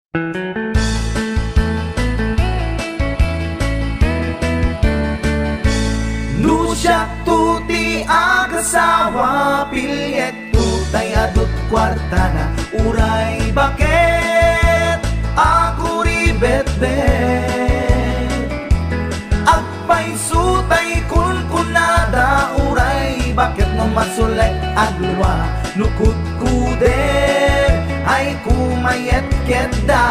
Nusyak tuti agasawa pilyet tutay adut kwarta na uray bakit ako ribet-bet agpay sutay kunkunada uray bakit no masulay agluwa nukut kuder ay kumayet-ket da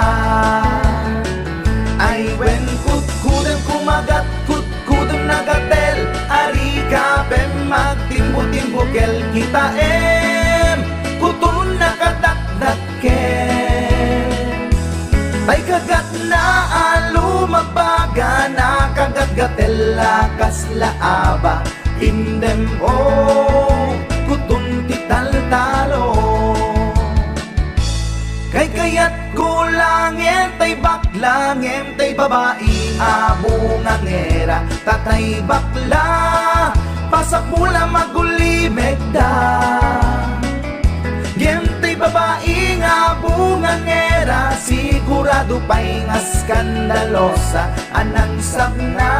ay wen kutkudem kumagat kutkudem nagatel ari kapem magtimbo-timbokel kita kutun nakadakdaken tay kagat na alumabaga na kagat-gatel lakas laaba indem kutun tital-talo kay kayat kulangin tay baklangin tay babae abong angera tatay bakla pasak mula magulimeg da gentay babae abong angera sigurado pa'y nga skandalosa anang sabna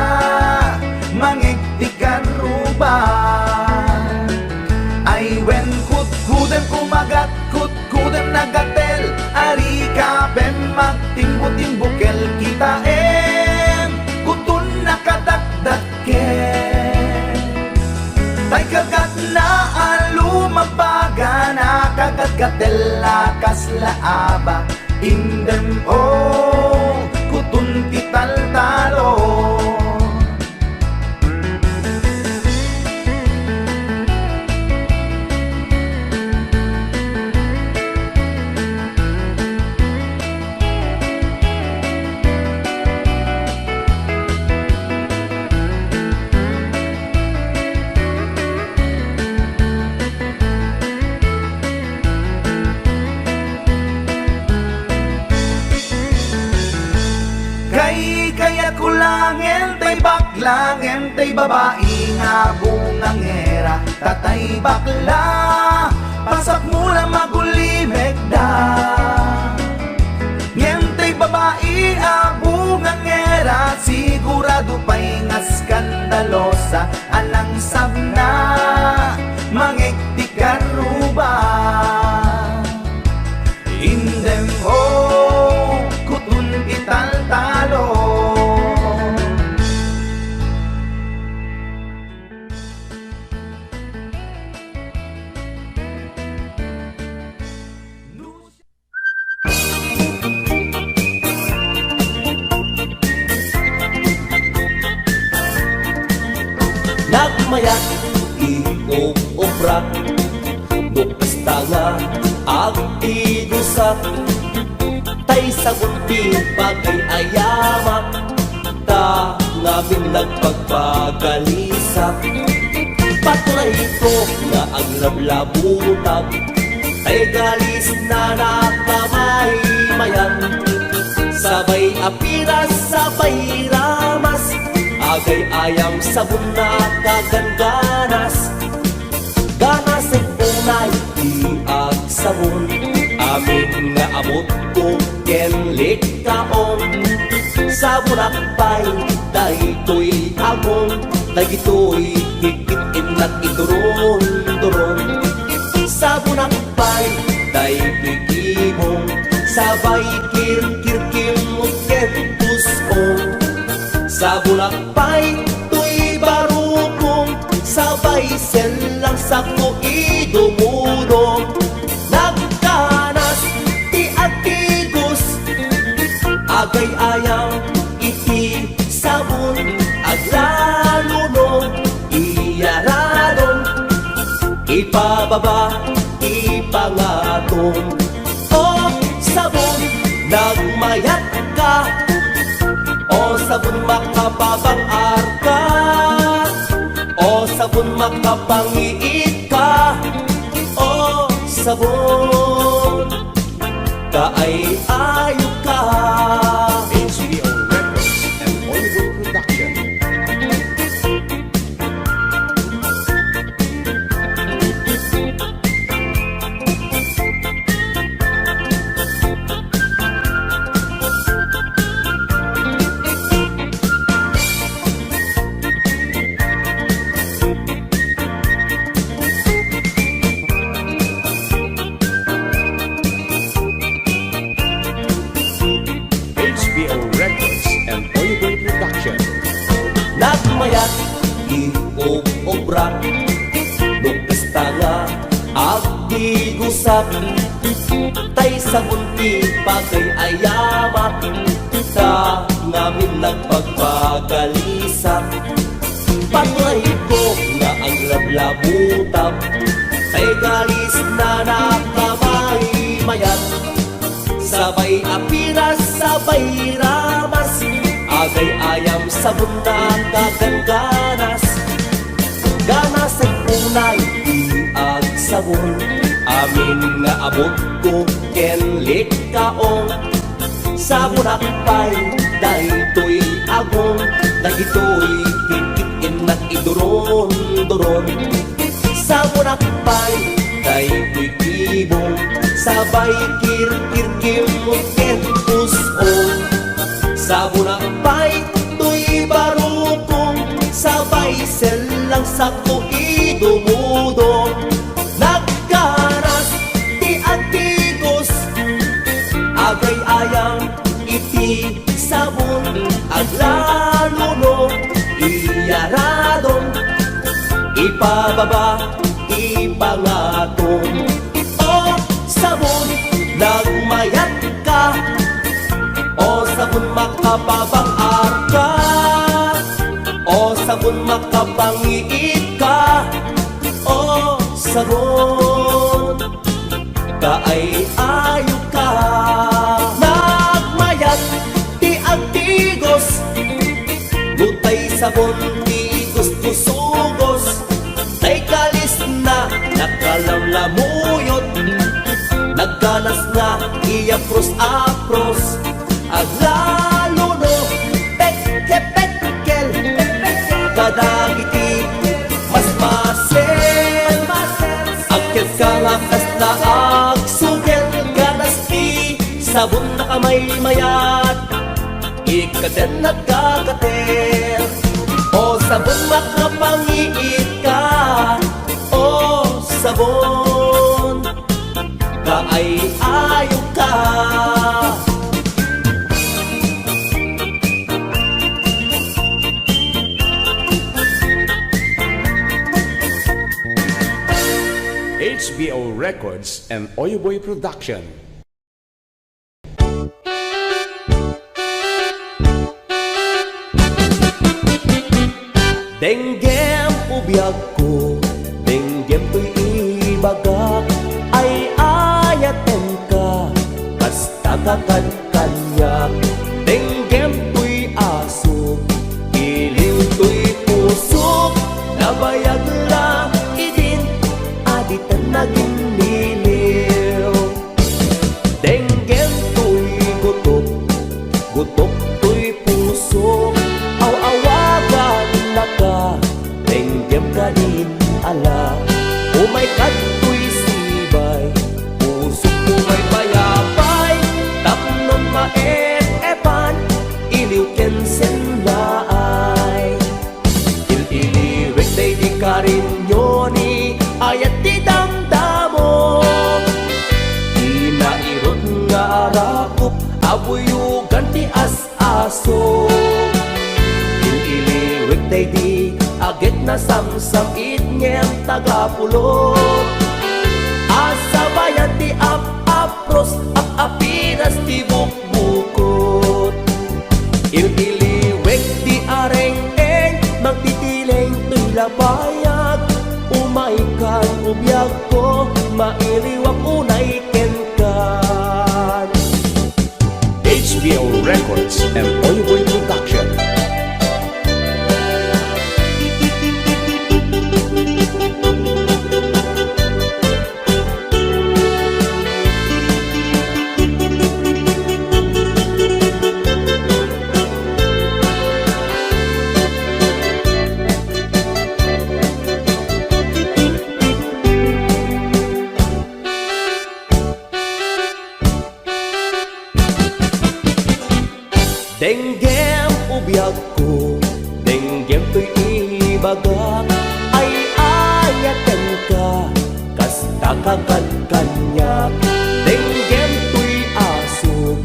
mangigtikan ruban ay wen kutkudem kumagat kutkudem nagatel ari kapem magtimbo-timbokel kita kutun nakadakdaken tay kagat na alumabaga na kagat-gatel lakas laaba indem kutun tital-talo kaya kulangin tay baklangin tay babae nga bungangera tatay bakla pasak mula magulimeg da tay babae abungangera sigurado pa'y nga skandalosa anang sabna mangigtikan ruban indem kutun ital-talo nagmayat iuubrak nukas tanga ag idusak tay sagunti bagay ayamak ta ngamin nagpagpagalisak paturay ito nga ang lablabutag tay galis na nakamay mayan sabay apiras sabay ramas agay ayam sabon na kaganganas ganas ay unay iag sabon amin nga amot ko kenlik kaon sabon akpay dahito'y agong dahito'y higit inat ituron-turon sabon akpay dahito'y ibong sabay kir-kir-kim muket-puskong sabon akpay tuy barukong sabay selang sako idumudong nagkanas ti atigos agay ayang iti sabon aglalunong iyaradong ipababa ipangatong sabon nagmayat ka o sabon makapabang arka o sabon makapangiit ka o sabon kaay ayo ka HBO Records and Hollywood Production. sak tay sa bunti pagay ayamak ta ngamin nagpagpagalisak patay ko nga ang lablabutap tay galis na nakamay mayat sabay apiras sabay ramas agay ayam sa bunda kagangganas ganas ay unay iag sabon amin nga abot ko ken likaong sa bunakpay daytoy agong daytoy hikikin nag iduron-duron sa bunakpay daytoy kibong sabay kirkirkim ken pusong sa bunakpay to'y barukong sabay selang sa kuidumudo nagkaras ti atigos agay ayang iti sabon aglaluno iyaradong ipababa ipangatong o sabon nagmayat ka o sabon makapabang arka o sabon makapangiit ka o sabon kaay ayo ka nagmayat ti agtigos lutay sabon ti gustusugos tay kalis na nakalamlamuyot nagganas nga iapros-apros aglalo no pekkel kadagiti mas masel agket kalakas na agsugel ganas ti sabon na kamay mayat ikaden nagkakater o sabon makapangiit ka o sabon kaay ayo ka HBO Records and Oyoboy Production. Denggem ubiyag ko denggem to'y ibagak ay ayaten ka basta kakad-kanyak denggem to'y aso iliw to'y pusok nabayag la idin aditan naging niliw denggem to'y gutok gutok to'y pusok aw-awagan na ka denggem ka din ala umay kato'y sibay pusok umay bayabay tapnon maet-epan iliw kensen laay il-iliwek day di karinyoni ayat di damdamo inairot nga arakop abuyugan ti as-aso il-iliwek day di agit na samsam itnyem tagapulot asabayan ti ap-apros ap-apinas ti bukbukot il-iliwek di areng-eng magtitileng to'y labayag umaikan ubiyag ko mailiwak unay kenkan HBO Records and Oyoboy Production. denggem ubiyag ko denggem to'y ibagak ay ayaten ka kasta kakad-kanyak denggem to'y aso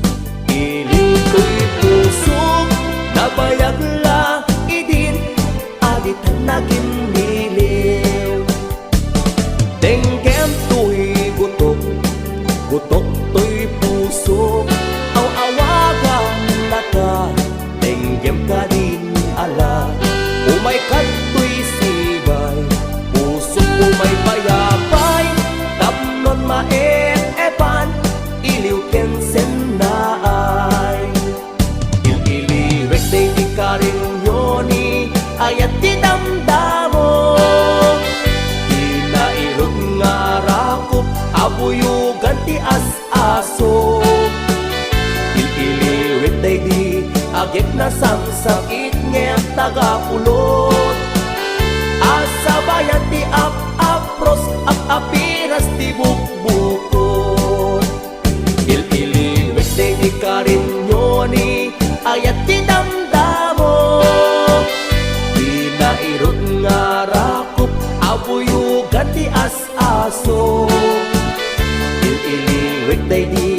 iliw to'y pusok nabayag la idin aditan naging niliw denggem to'y gutok agit na samsakit ngem tagapulot. Asa bayan ti apros apiras ti bukbukot. Il-iliwit di karinyoni ayat ti damdamo. Di nairot nga rakop abuyugan ti as-aso. Il-iliwit di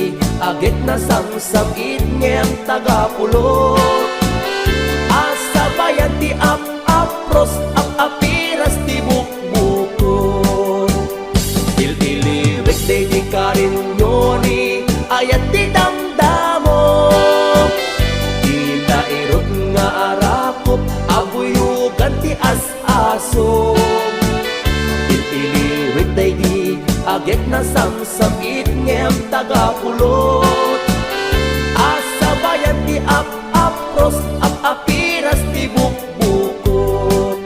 agit na samsakit ngem tagapulot. Asa bayan ti apros apiras ti bukbukot. Il-iliwit di karinyoni ayat ti damdamo. Di nairot nga arakop abuyugan ti as-aso. Il-iliwit di agit na samsakit ngem tagapulot. Asa bayan ti apros apiras ti bukbukot.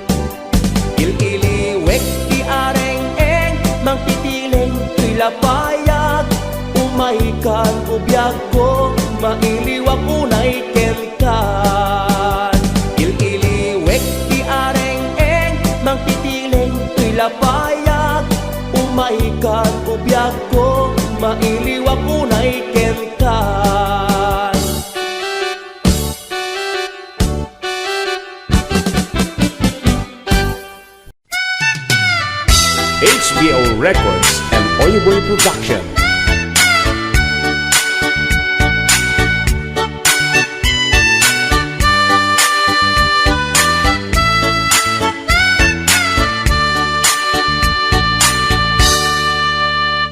Il-iliwek ti areng-eng mang titileng tuy lapayag. Umahikan ubiyag ko mailiwag unay kelkan. Il-iliwek ti areng-eng mang titileng tuy lapayag. Umahikan ubiyag ko mailiwag unay kelkan. HBO Records and Oyoboy Production.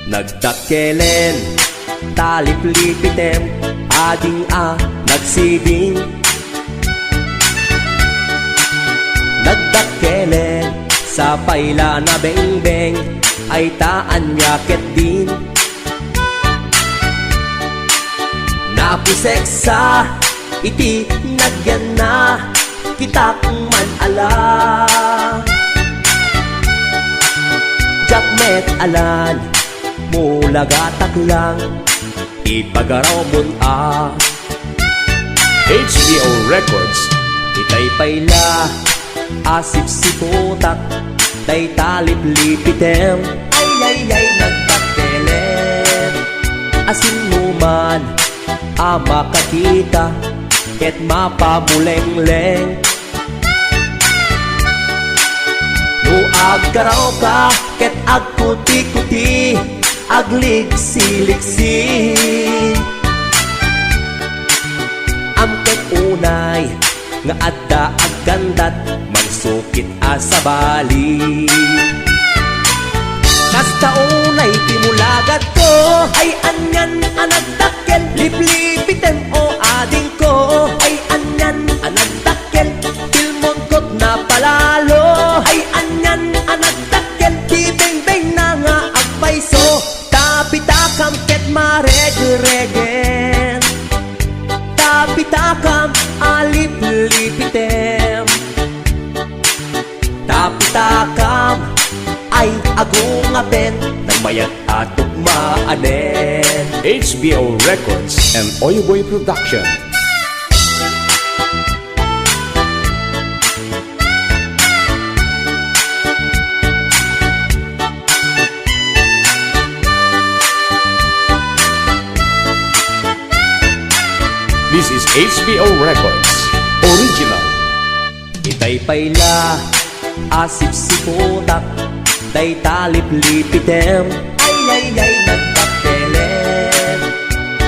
Nagdakelen, talip-lipitem, ading nagsiding. Nagdakelen, sa paila na beng-beng, ay taan yaket din. Napusek sa iti nagyan na, kitak man ala. Jakmet alan, mulagatak lang, ipagaraw mun HBO Records. itay payla, asip siputak, day talip-lipitem. Ay nagtakelen, asin numan, makakita, ket mapamuleng-leng. No agkaraw ka, ket agkuti-kuti, agliksi-liksi. Amket unay, nga adda aggandat, mangsukit asa bali. Kasta unay timulagat ko, ay anyan anagdakkel, liplipitem o ading ko. Ay anyan anagdakkel, tilmongkot na palalo. Ay anyan anagdakkel, di beng-beng na nga agpaiso. Tapitakam ket mareg-regen, tapitakam alip-lipitem. Tapitakam ay agungapen ng mayat at tugmaanen. HBO Records and Oyoboy Production. This is HBO Records Original. Itay payla, asip siputak, day talip-lipitem. Ay nagdakelen,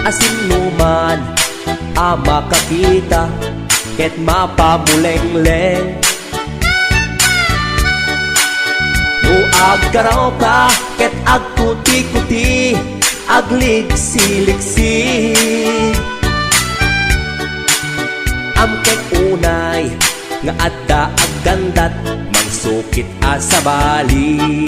asin numan, makakita, ket mapamuleng-leng. No agkaraw ka, ket agkuti-kuti, agliksi-liksi. Amket unay, nga adda aggandat, mangsukit asa bali.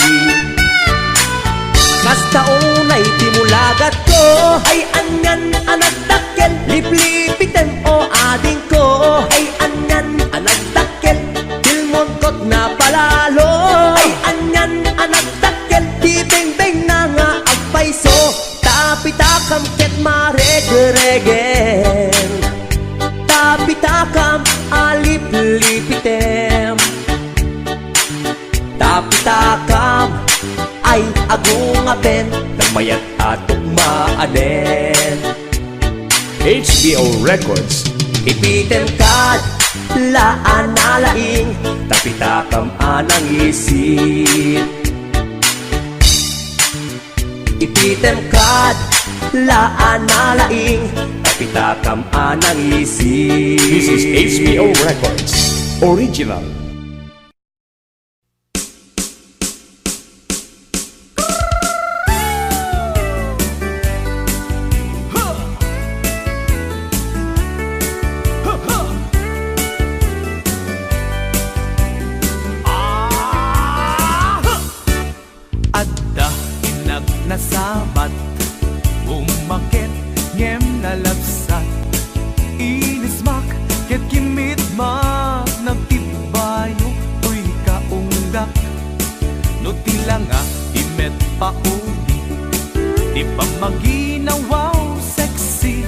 Kasta unay timulagat ko, ay anyan anagdakkel, liplipitem o ading ko. Ay anyan anagdakkel, tilmongkot na palalo. Ay anyan anagdakkel, di beng-beng na nga agpaiso. Tapitakam ket mareg-regen, tapita aden. HBO Records. Ipitem kad laan alaing, tapitakam anang isip. Ipitem kad laan alaing, tapitakam anang isip. This is HBO Records. Original. Adda inag nasabat, umakit ngem nalabsat, inismak ket kimitmak, nagtibayo tuy kaunggak. No tilanga imet pauli, di pa maginawaw sexy,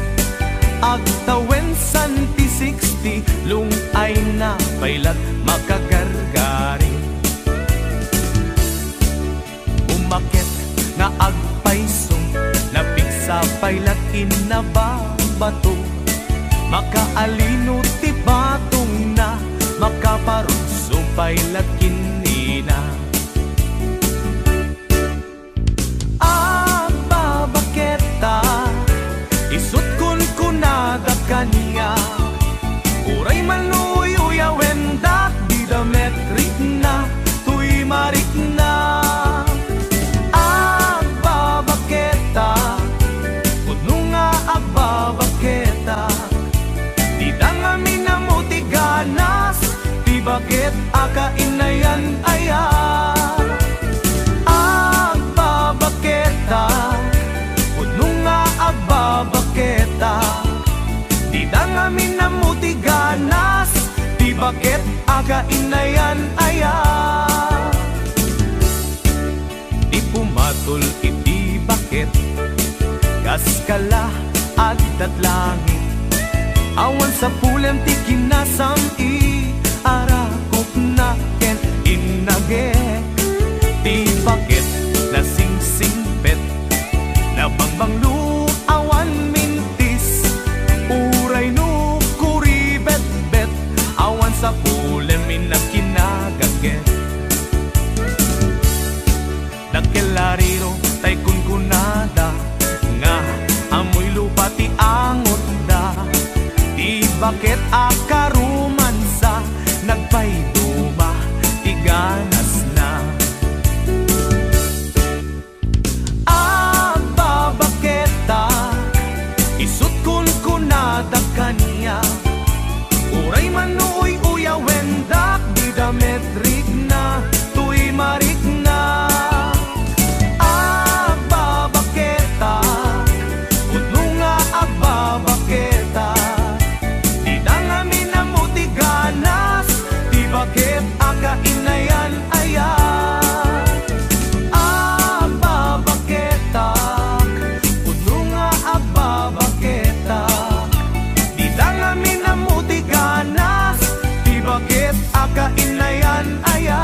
agtawen santi 60, lungay na pailat makagargari. Umakit nga agpaisong, napigsa pailat inababato, makaalino ti batong na, makaparunsong pailat kinina. Babaketa, isut kun kunada kaniya, uray maluyo wendak, di da metrik na, tuy marik na. Bakit akainayan aya, agbabaketa, puno nga agbabaketa, di da ngamin namuti ganas, di bakit akainayan aya. Di pumatul iti bakit, kaskala agdat langit, awan sa pulem ti kinasam arakop na ken inagek, di bakit nasingsingpet, nabangbang luawan mintis, uray no kuribet-bet, awan sa pulem minakinagaget. Nagkelariro tay kunkunada, nga amoy lupa ti angot da, di bakit akarumansa, nagpayduma, tiganas na. Babaketa, isut kun kunada kaniya, uray manuoy uyawendak, di da metrik na, tuy marik na. Babaketa, puno nga agbabaketa, di da ngamin namuti ganas, bakit akainayan aya, ababaketak, puno nga ababaketak, di da ngamin namuti ganas, di bakit akainayan aya.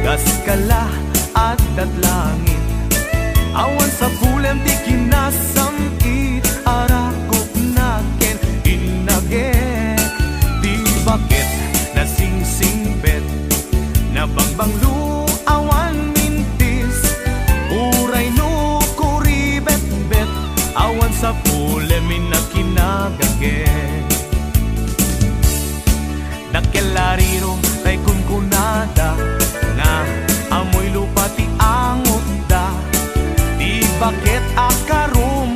Kaskala at datlangit, awan sa pulem ti kinasamit, arakop na ken inagek, di bakit nasingsingpet, nabangbang luawan mintis, uray no kuribet-bet, awan sa pulem inakinagagek. Nagkelariro tay kunkunada, nga amoy lupa ti angot da, di bakit akarum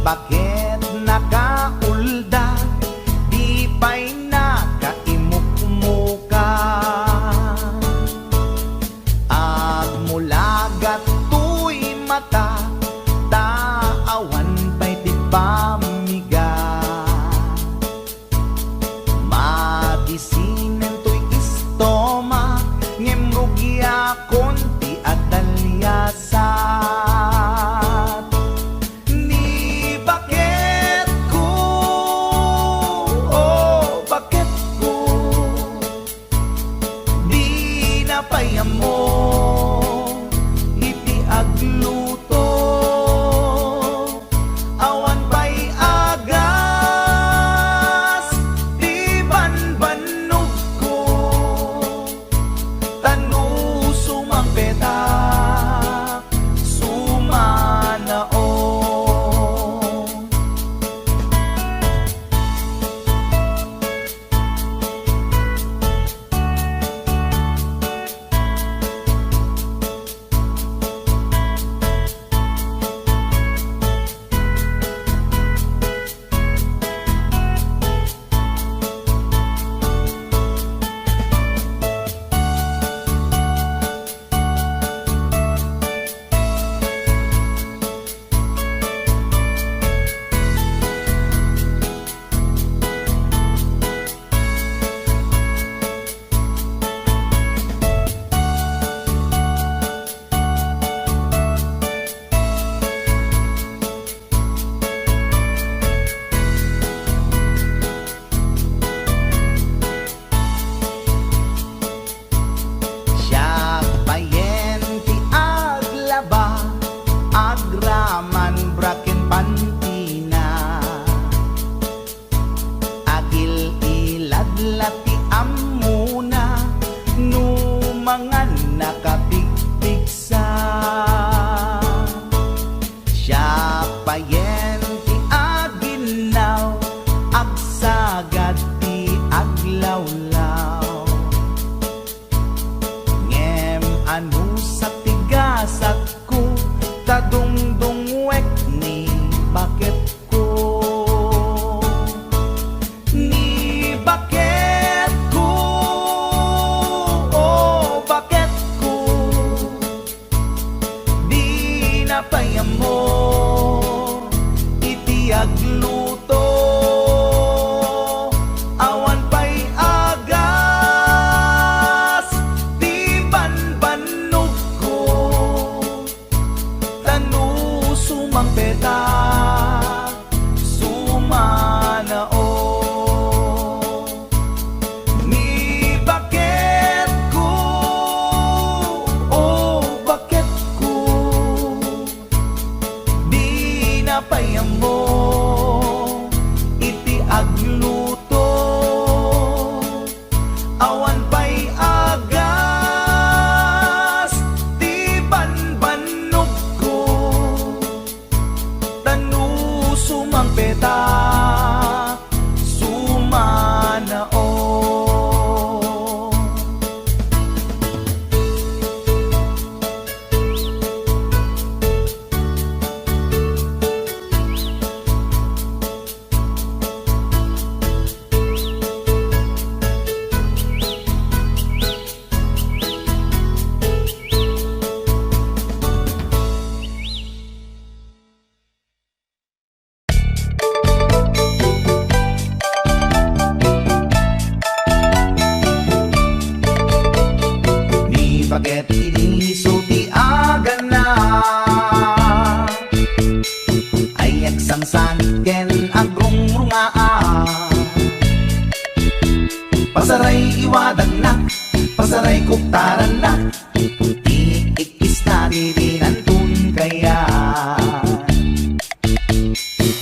bakit nakaulda, di pa'y nakaimukmuka. Agmulagat tuy mata, taawan pa'y di pamiga. Madisinen tuy istoma, ngemrugya konti at dalyasat. Ni bakit ko, oh bakit ko, di napayamo iti agluto. Awan pa'y agas, di banbanog ko, tanu sumang petak, sumanao. Siya payen ti aglaba, agraman braken pantina. Agil iladlat ti amuna, numangan nakapigpigsa. Siya payen ti aginaw, agsagad ti aglawlaw. Ngem anu sa tigasat ko, kadungdungwek ni bakit ko. Ni bakit ko, oh bakit ko, di napayamo iti agluto. Awan pa'y agas, di banbanog ko, tanu sumang petak, sumanao. Ni bakit ko, oh bakit ko, di napayamo iti agluto. Awan pa'y agas, di banbanog ko, tanu sumang petak, sumanao. Ni bakit inisulti agan na, ay agsangsanit ken agrungrungaan. Pasaray iwadag na, pasaray kuktaran na, iikis na dirinantun kaya.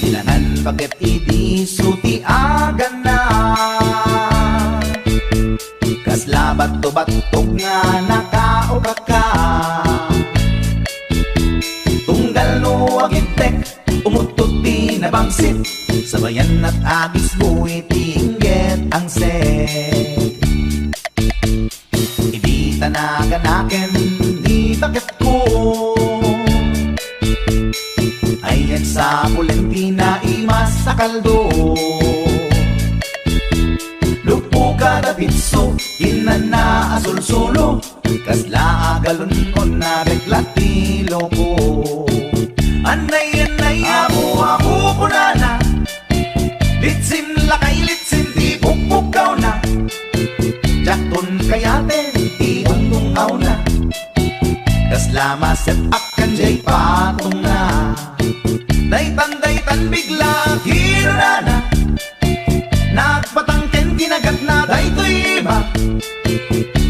Ilangan bakit inisulti agan na, kaslabat to batog nga nakaukaka. Tunggal no agintek, umutot pinabangsit, sabayan at agis buwi tingget ang set. Hindi tanaganaken, ni bakit ko, Ay sa Pulentina imas sa kaldo. Lupo kada pitso, inana asul-sulo, kasla agalunon na reklatilo ko. Anay ako punana, litsim lakay litsim di pukpukaw na. Jakton kayaten di untungaw na, kasla maset akan jay patong na. Daytan bigla hirana, nagpatangken kinagat na daytoy iba.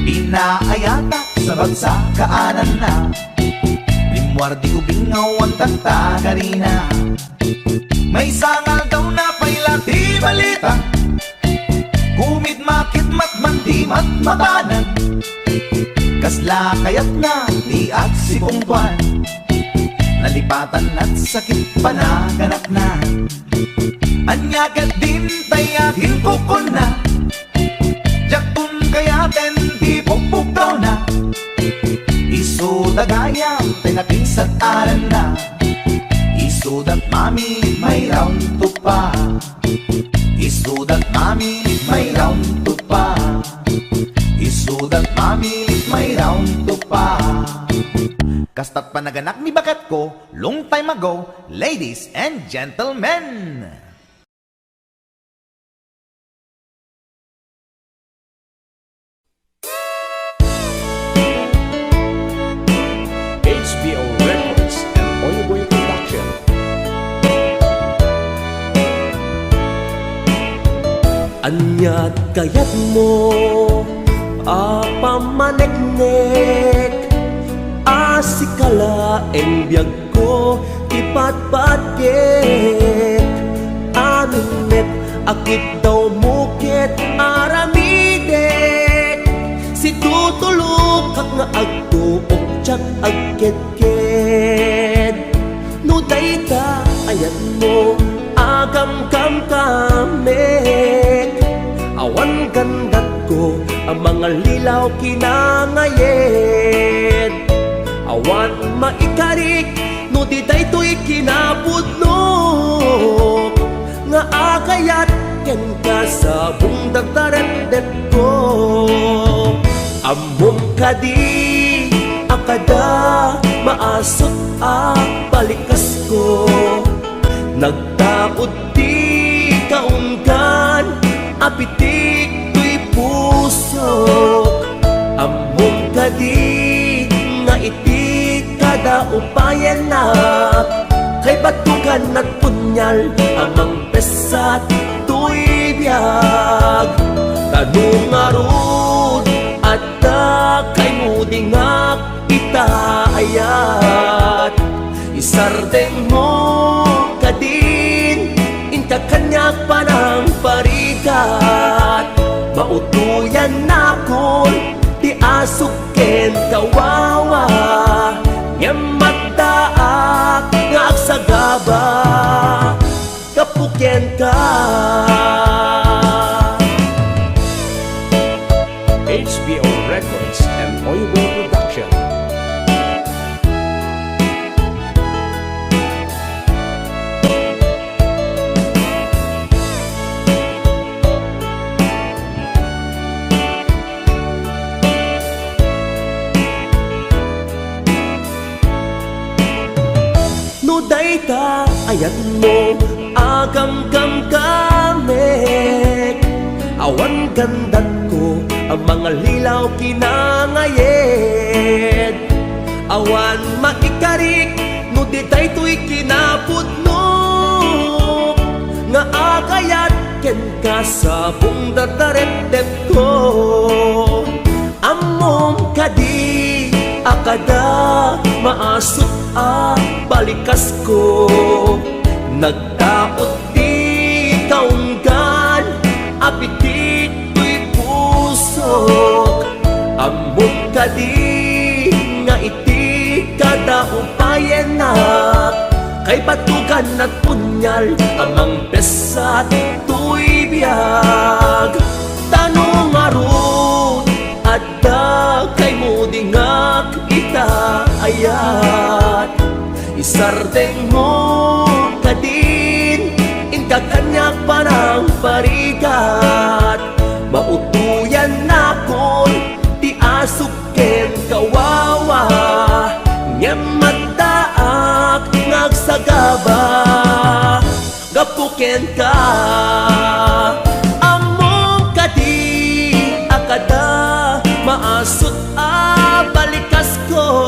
Pinaayata sa bagsa kaanan na, limwardi ubingaw ang tagtagarina. May sangal daw na pailati balita, kumit makit matman di matmatanan. Kasla kayat na di at si Pungtuan, nalipatan at sakit panaganak na. Anyagat din tayakin kukon na, jaktun kayaten di pukpukaw na. Isudagayam tinapisat aran na, isudat mami may round to pa. Isudat mami may round to pa. Isudat mami may round to pa. Kastat panaganak ni bakat ko long time ago, ladies and gentlemen. HBO Records and Oyeboy Production. Anyat kayat mo apamaneknek, asikala en biyag ko ipatpatgek. Aminet akit daw mukit aramidek, si tutulog kak nga agtuok tsak agket-ket. No dayta ayat mo agam kam kamek, awan gandat ko ang mga lilaw kinangayet. Awan maikarik no di daytoy kinapudno, nga akayat ken ka sa bundagtaret ko. Amom kadi akada maasot balikas ko, nagtaod di kaunggan apitik tuy pusok. Amom kadi nga iti kada upayan na, kay batukan at punyal amang pesat tuy biyag. Tanong arud at kay mudingak itaayat, isardeng mo kadin inta kanyak panang parigat. Mautuyan na kon di asuken kawawa, nyamatdaak nga agsagaba kapuken ka. HBO Records and Oyeboy Production. No dayta ayat mo agam-gam kamek, awan gandat ko ang mga lilaw kinangayet. Awan maikarik no di daytoy kinapudno, nga akayat ken ka sa bundagtaret ko. Amom kadi akada maasot balikas ko, nagtaot di kaunggan apitik tuy pusok. Amom kadi nga iti kada upayan na, kay batukan at punyal amang pesat tuy biyag. Tanong arud at kay mudingak itaayat, isa Isardeng mo ka din, inkakanyak pa ng parigat. Mautuyan na kon, ti asuken kawawa. Nyamataak ngagsagaba, gapuken ka. Among kadi akada, maasot a balikas ko.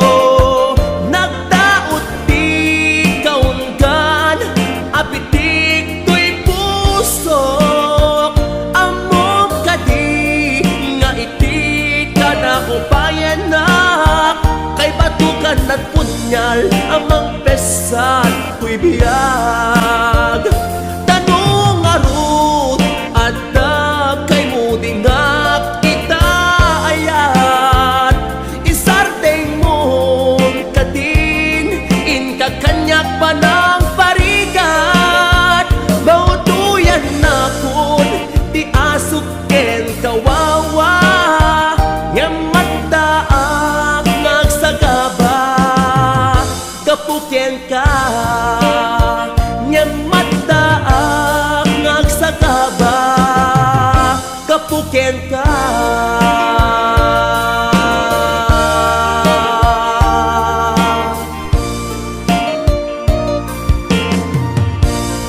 Nagdaot di kaungan, apitik ko'y pusok. Among kadi nga iti ka na upayanak, kay batukan at punyal amang pesan ko'y biyag. Tanong arut at kay mudingak kita ayat. Isardeng mo katin, inkakanyak pa ng parigat. Mautuyan na kun, di asuken kawawa. Nyamataak nagsagaba, kapuken ka. Nyamataak nagsagaba, kapuken ka.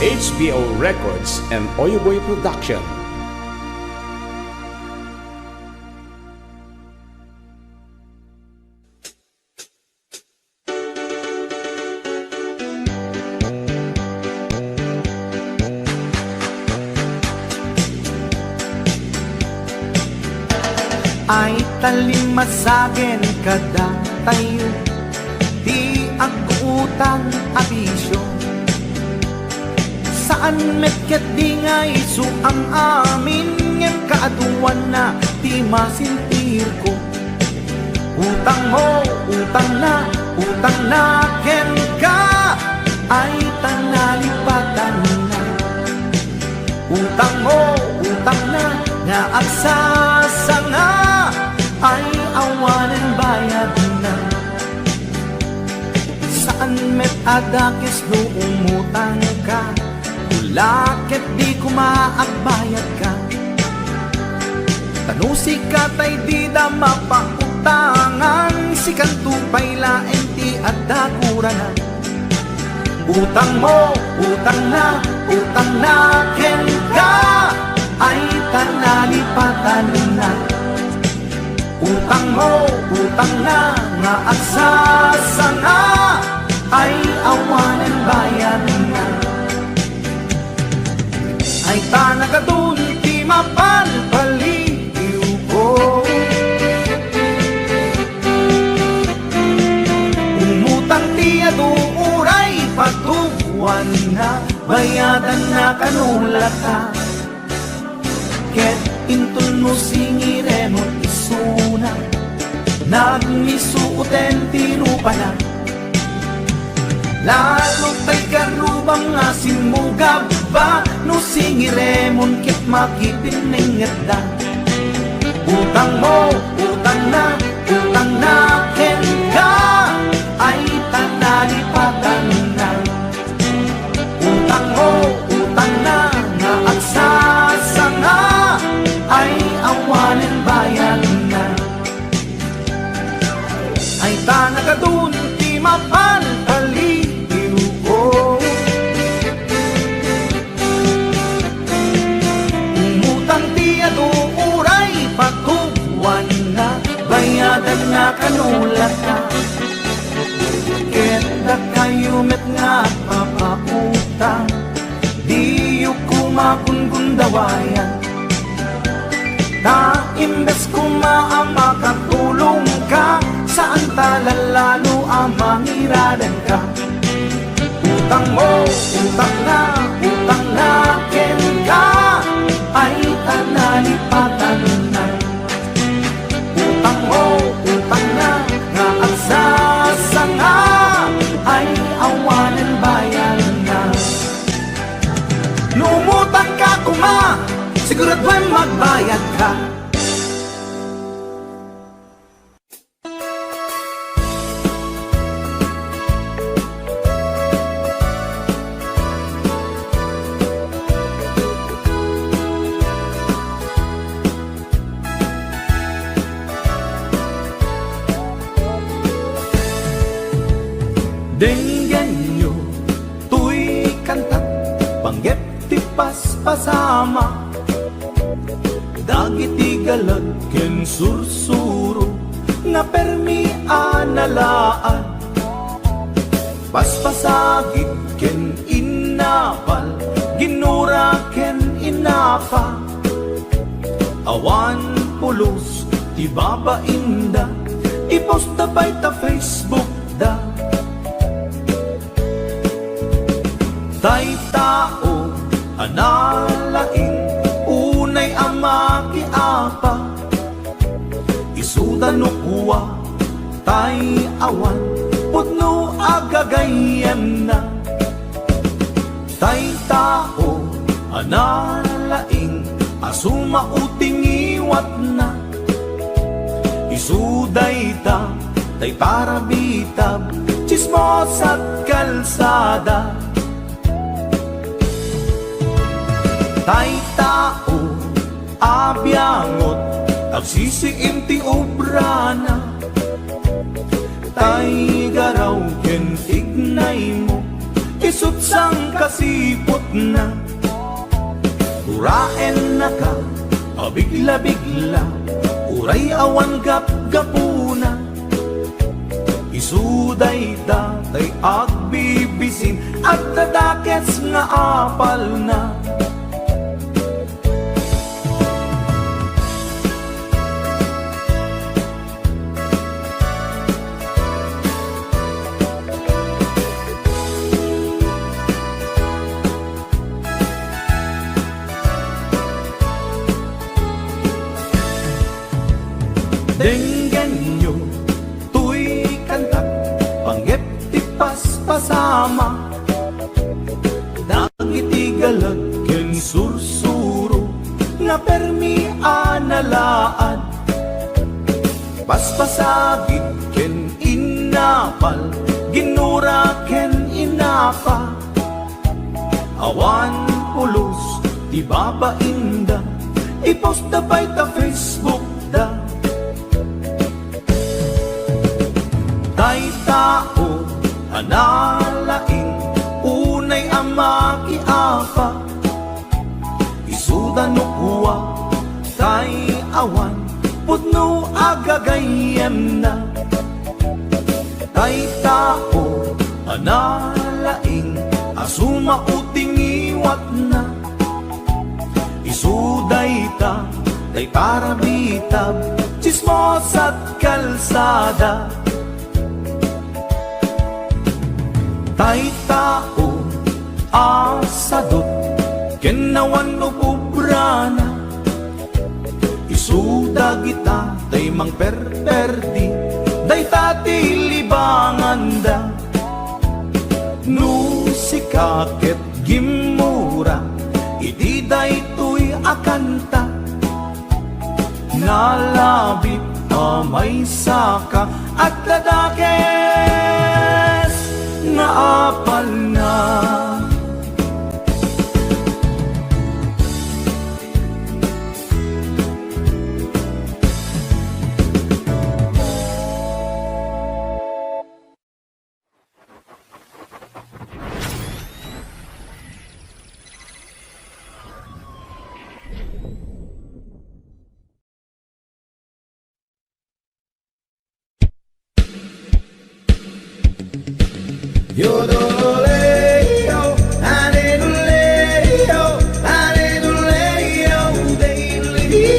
HBO Records and Oyoboy Production. Ay talimasagen kada tayo, di agutang abisyo. Saan metket di nga isu ang amin, ngem kaaduan na di masintir ko. Utang mo, utang na ken ka, ay tanalipatan na. Utang mo, utang na nga agsasanga, ay awanan bayad na. Saan met adakis no umutang ka, ulakit di kumaagbayad ka. Tanusi ka tay di da mapautangan, si kantupay laeng ti adakuranan. Utang mo, utang na ken ka, ay tanalipatan na. Utang mo, utang na nga agsasanga, ay awanan bayan na. Ay tanakadun ti mapalpaliw ko. Umutang ti aduuray patuwan na, bayadan na kanulata. Ket intun mo singiremon isuna, nagmisuuten tinupa na. Lalo tay karubang asin mo gaba, no singiremon ket makipiningat da. Utang mo, utang na ken ka, ay tanalipatan na. Utang mo, utang na nga agsasanga, ay awanan bayan na. Ay tanakadun ti mapalpaliw ko. Umutang ti aduuray patuwan na, bayadan na kanulata. Ket da kayo met nga papaputang, di yu kumakungundawayan. Na imbes makatulong ka, saan talalalo ang mangiradan ka. Utang mo, utang na ken ka, ay tanalipatan na. Utang mo, utang na nga agsasanga, ay awanan bayan na. Lumutang ka kuma, siguraduhin magbayad ka. kantak panggep ti paspasama dagiti galag ken sursuro nga permi analaan paspasagit ken inapal ginura ken inapa awan pulos ti babainda ipost da bay ta Facebook da tay tao analaing unay amaki apa isuda no kuwa tay awan putno agagayan na tay tao analaing asuma uting iwat na isuday ta tay para bitab chismos at kalsada tay tao abyangot agsisiim ti obrana tay garaw ken ignay mo isut sang kasipot na uraen na ka abigla-bigla uray awan gap-gapuna isuday datay agbibisin at tadakets nga apal na denggan nyo tuy kantak panggep ti paspasama dagiti galag ken sursuro nga permi analaan paspasagit ken inapal ginura ken inapa awan pulos ti babainda ipost da bay ta Facebook da tay tao analaing unay amaki apa isuda no kuwa tay awan putno agagayan na tay tao analaing asuma uting iwat na isuday ta tay para bitab chismos at kalsada tay tao asadot kenawan no kubrana isuda kita tay mang perperdi day tati libangan da no sikaket gimura iti day tuy akanta nalabit amay saka at dadakes na apal na Yodeleo, hallelujah, hallelujah, daily.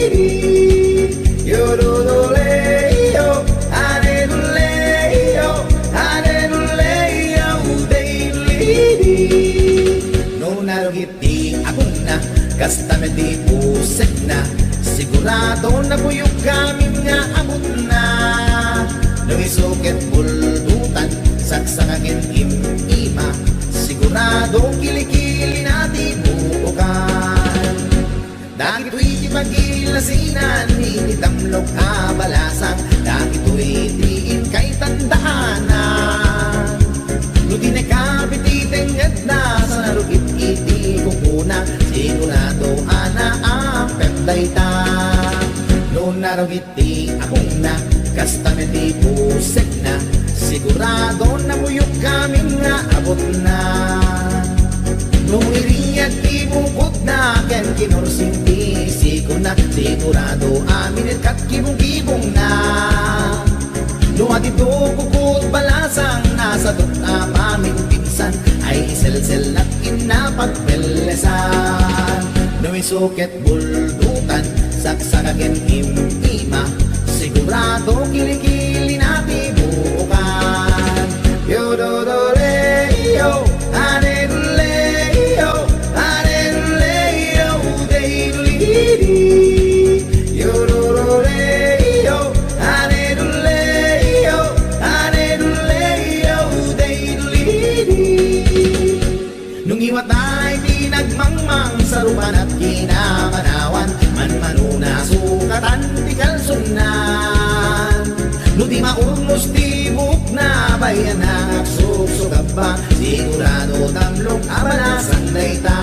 Yodeleo, hallelujah, hallelujah, daily. No narugiti ako na, kasta me di pusek na, sigurado na buyog kami nga abot na. Nung isukit buldutan, saksangagin ima, sigurado kilikili natin buukan. Dagito'y ipagilasinan, initamlok kabalasang, dagito'y diin kay tandaanan. Lutin ay kapititengad na, sa narugit iti kukuna, sigurado ana ang pepday ta. Noon narugit ti akong na, kasta me ti pusek na, sigurado na muyok kami nga abot na. kinorsinti Siko na sigurado amin at kibong-kibong na Luwag ito kukut balasang nasa dukta maming pinsan Ay isel-sel at inapagpelesan Nuwi suket buldutan saksakagen imtima Sigurado kilikili na tibukan Yo do do re yo ane do le yo ane do le yo de do li di Yo do do re yo ane do le yo ane do le yo de do li di Nung iwat ay di nagmangmang sa rupan at kinamanawan Manmanuna sukatan di kalsunan No di maurnos di buk na bayan na Suksugab ba sigurado tamlong abalasang dayta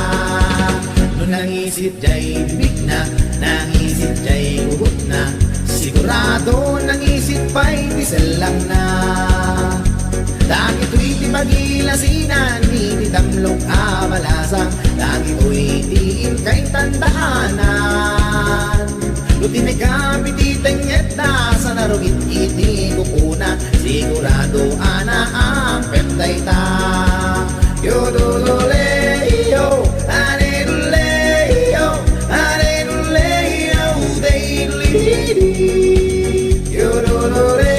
No nangisit jay bibig na Nangisit jay gugut na Sigurado nangisit pa'y bisel lang na Dagi to'y di magilasinan, di tamlok abalasang Dagi to'y diin kay tandaanan Lutin ay kapititengit na sa narugit iti kukuna Sigurado ana ang peptay ta Yo do do le yo, ane do le yo, ane do le yo, de do li di Yo do do le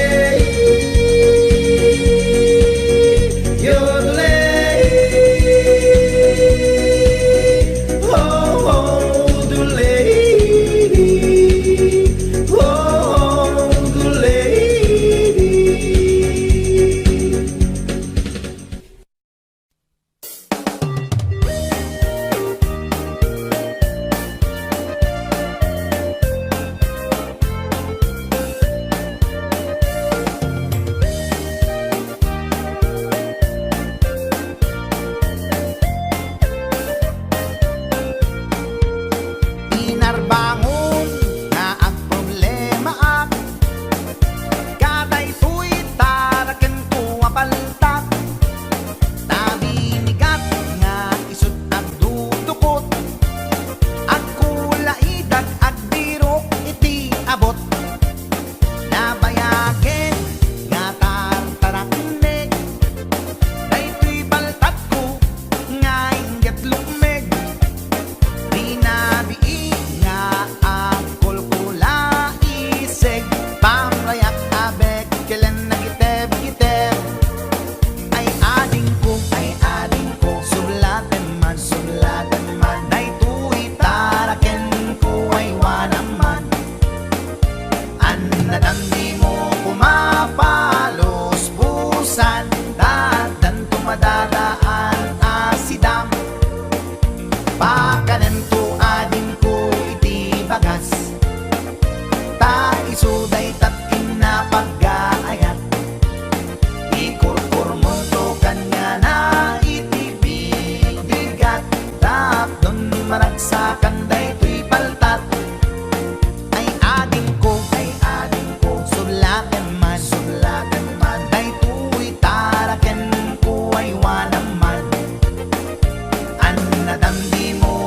Nadamdi mo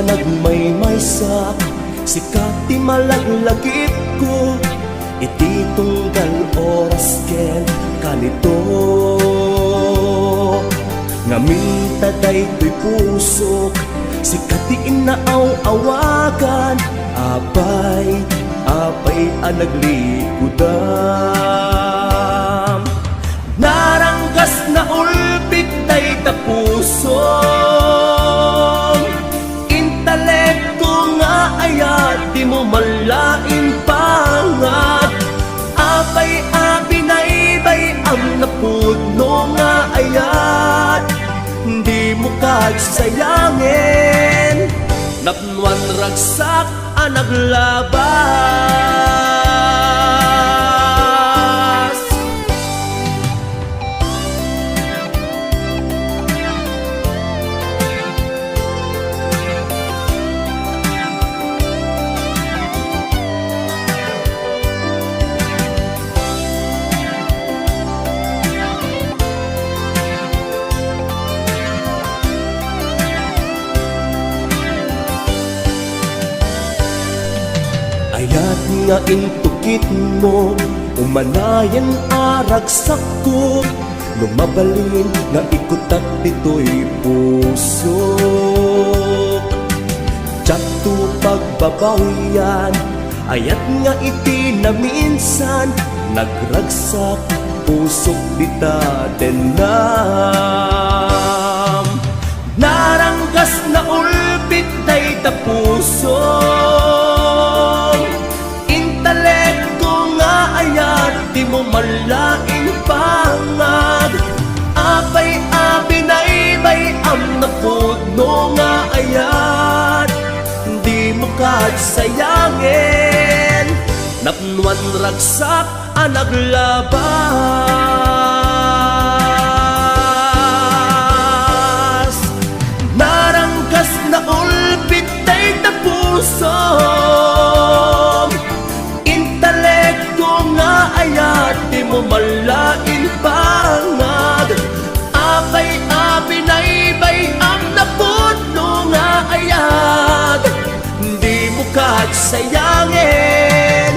nagmaymaysak, sikat ti malaglagip ko, iti tunggal oras ken kanito. Ngamita daytoy pusok, sikat ti inaaw-awagan, apay naglikudan. Naranggas na ulpit day tapuso, intelekto nga ayat, di mo malain pangat. Apay abinaybay ang napuno nga ayat, di mo kagsayangin. Napnuan ragsak ang naglabas. Ayat nga intukit mo, umanayan aragsak ko, lumabalin nga ikutat dito'y pusok. Tiyakto pagbabawian, ayat nga iti na minsan, nagragsak pusok dita denam. Naranggas na ulpit day tapuso, di mo malaing pangag. Apay abinaybay ang napuno nga ayat, di mo kagsayangin. Napnuan ragsak ang naglabas. Naranggas na ulpit day tapuso, ayat di mo malain pangag. Apay abinaybay ang napuno nga ayat, di mo kagsayangin.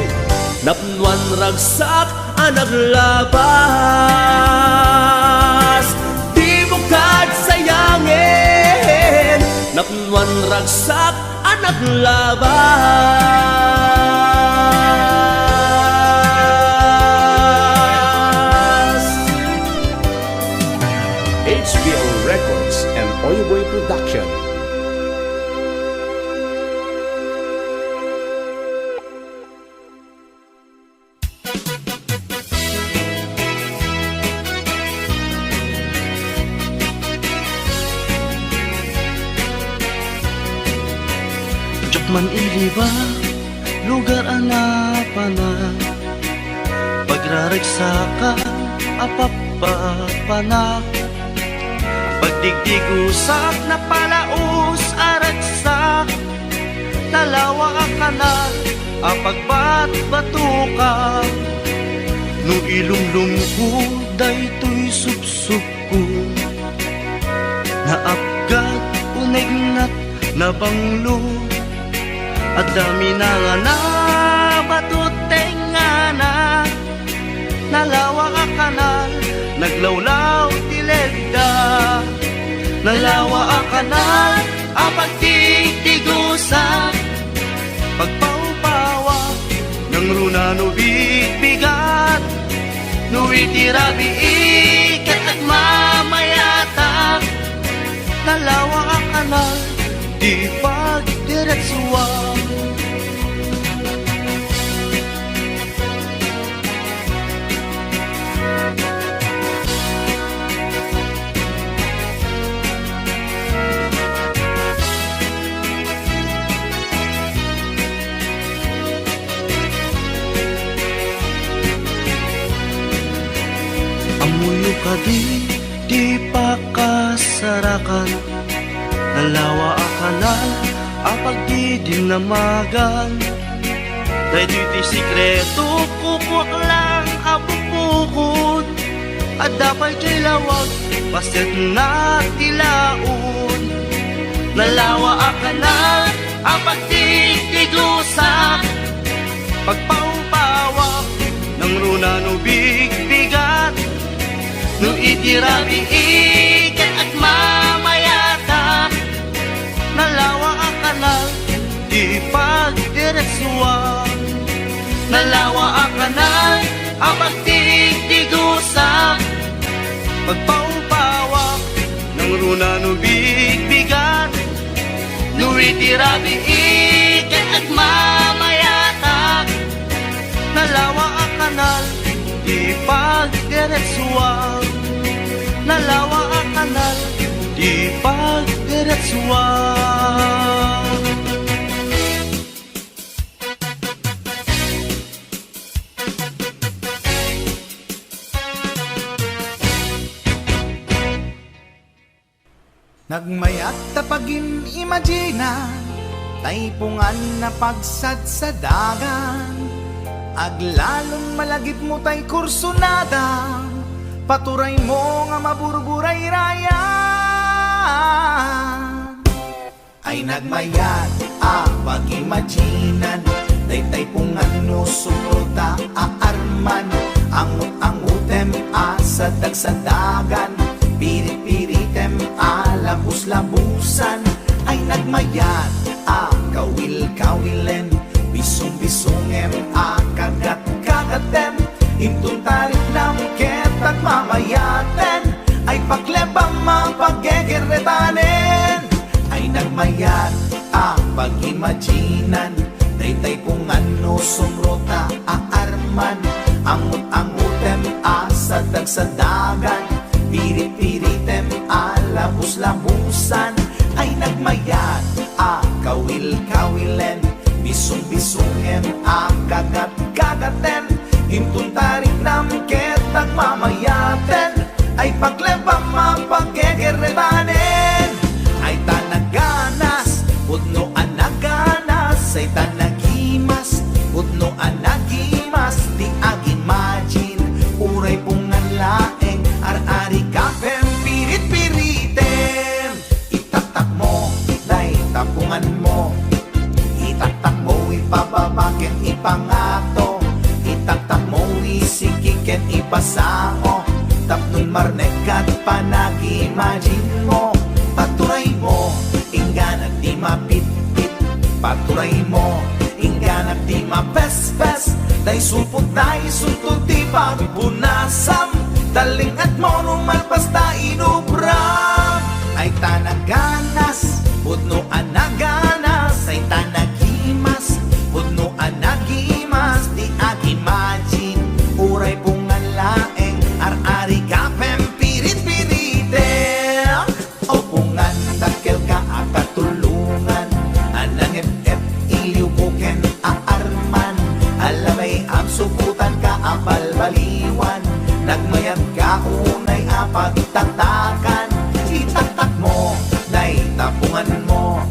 Napnuan ragsak ang naglabas, di mo kagsayangin. Napnuan ragsak ang naglabas. HBO Records and Oyeboy Production. Jokman iliba, lugar anapana, pagraragsaka, apapapanak. Pagdigdigusak na palaos aragsak, talawa ka na apagbat-batuka. No ilumlum ko daytoy subsub ko, naapgat unegnat na banglo, at dami na nga na batutenga na, nalawa ka kanal, naglawlaw tilegda. Nalawa ang kanal, apagtigtigusa, pagpaupawa ng runa no bigat, no itirabi ikat at mamayata. Nalawa ang kanal, di pagdiretsuwa. Amuyo ka di pa kasarakan, nalawa a kanal, apag di dinamagan. Dahil di sikreto, kukwak lang abupukod, at dapat kay lawag, paset na tilaon. nalawa akanal ang pagtitiglusak, pagpaupawak ng runa no bigbigat, no itirabi ikat at mamayata, nalawa akanal di pagdiretsuwa, nalawa akanal ang pagtitiglusak, pagpaupawak ng runa no bigbigat, no itirabi ikat at mamayata, nalawa ang kanal di pagdiretsuwa, nalawa ang kanal di pagdiretsuwa. Nagmayat tapagin imagina, taypungan na pagsad sa dagan, aglalon malagip mo tay kursunada, paturay mo nga maburburay raya. Ay nagmayat pag-imaginan, taypungan no sumruta aarman, angut-angutem sa dagsadagan, pirit-piritem labus-labusan. Ay nagmayat kawil-kawilen, bisong-bisongem kagat-kagatem, intun tarik nam ketag mamayaten, ay paglebang mapaggegeretanen. Ay nagmayat pag-imaginan, taypungan no sumrota aarman, angut-angutem sa dagsadagan, pirit-piritem labus-labusan. Ay nagmayat kawil-kawilen, bisong-bisongem kagat-kagaten, intun tarik nam ketag mamayaten, ay paglebang mapaggegeretanen. Ay tanaganas pudno anaganas, ay tanagimas pudno anagimas, di agimagine uray pungan laeng, ar-ari kapem pirit-piritem, itatak mo day tapungan mo, itatak mo ipababaken ipangato, itatak mo isikiken ipasango, tapnon marnekat panag-imagine mo, paturay mo inggan at di mapit-pit, paturay mo inggan at di mapes-pes, day supot day suntod di pagpunasam, daling at mo numalpas ta inubram. Ay tanaganas pudno anaganas, ay tanagimas pudno anagimas, di agimagine uray pungan laeng, ar-ari kapem pirit-piritem, o pungan dakkel ka akatulungan, anang ep-ep iliw buken aarman, alamay ang subutan ka apalbaliwan, nagmayat ka unay apagtatakan, itaktak mo nay tapungan mo,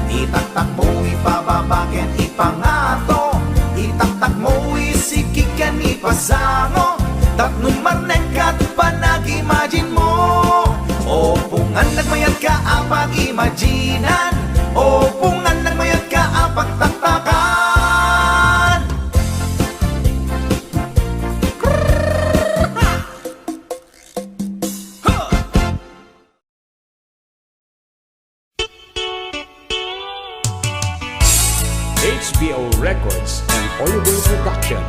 itaktak mo ipababaken ipangato, itaktak mo isikiken ipasango, tapnon marnekat panag-imagine mo, o pungan nagmayat ka apag-imaginan, o pungan nagmayat ka apagtatakan. HBO Records and Audible Production.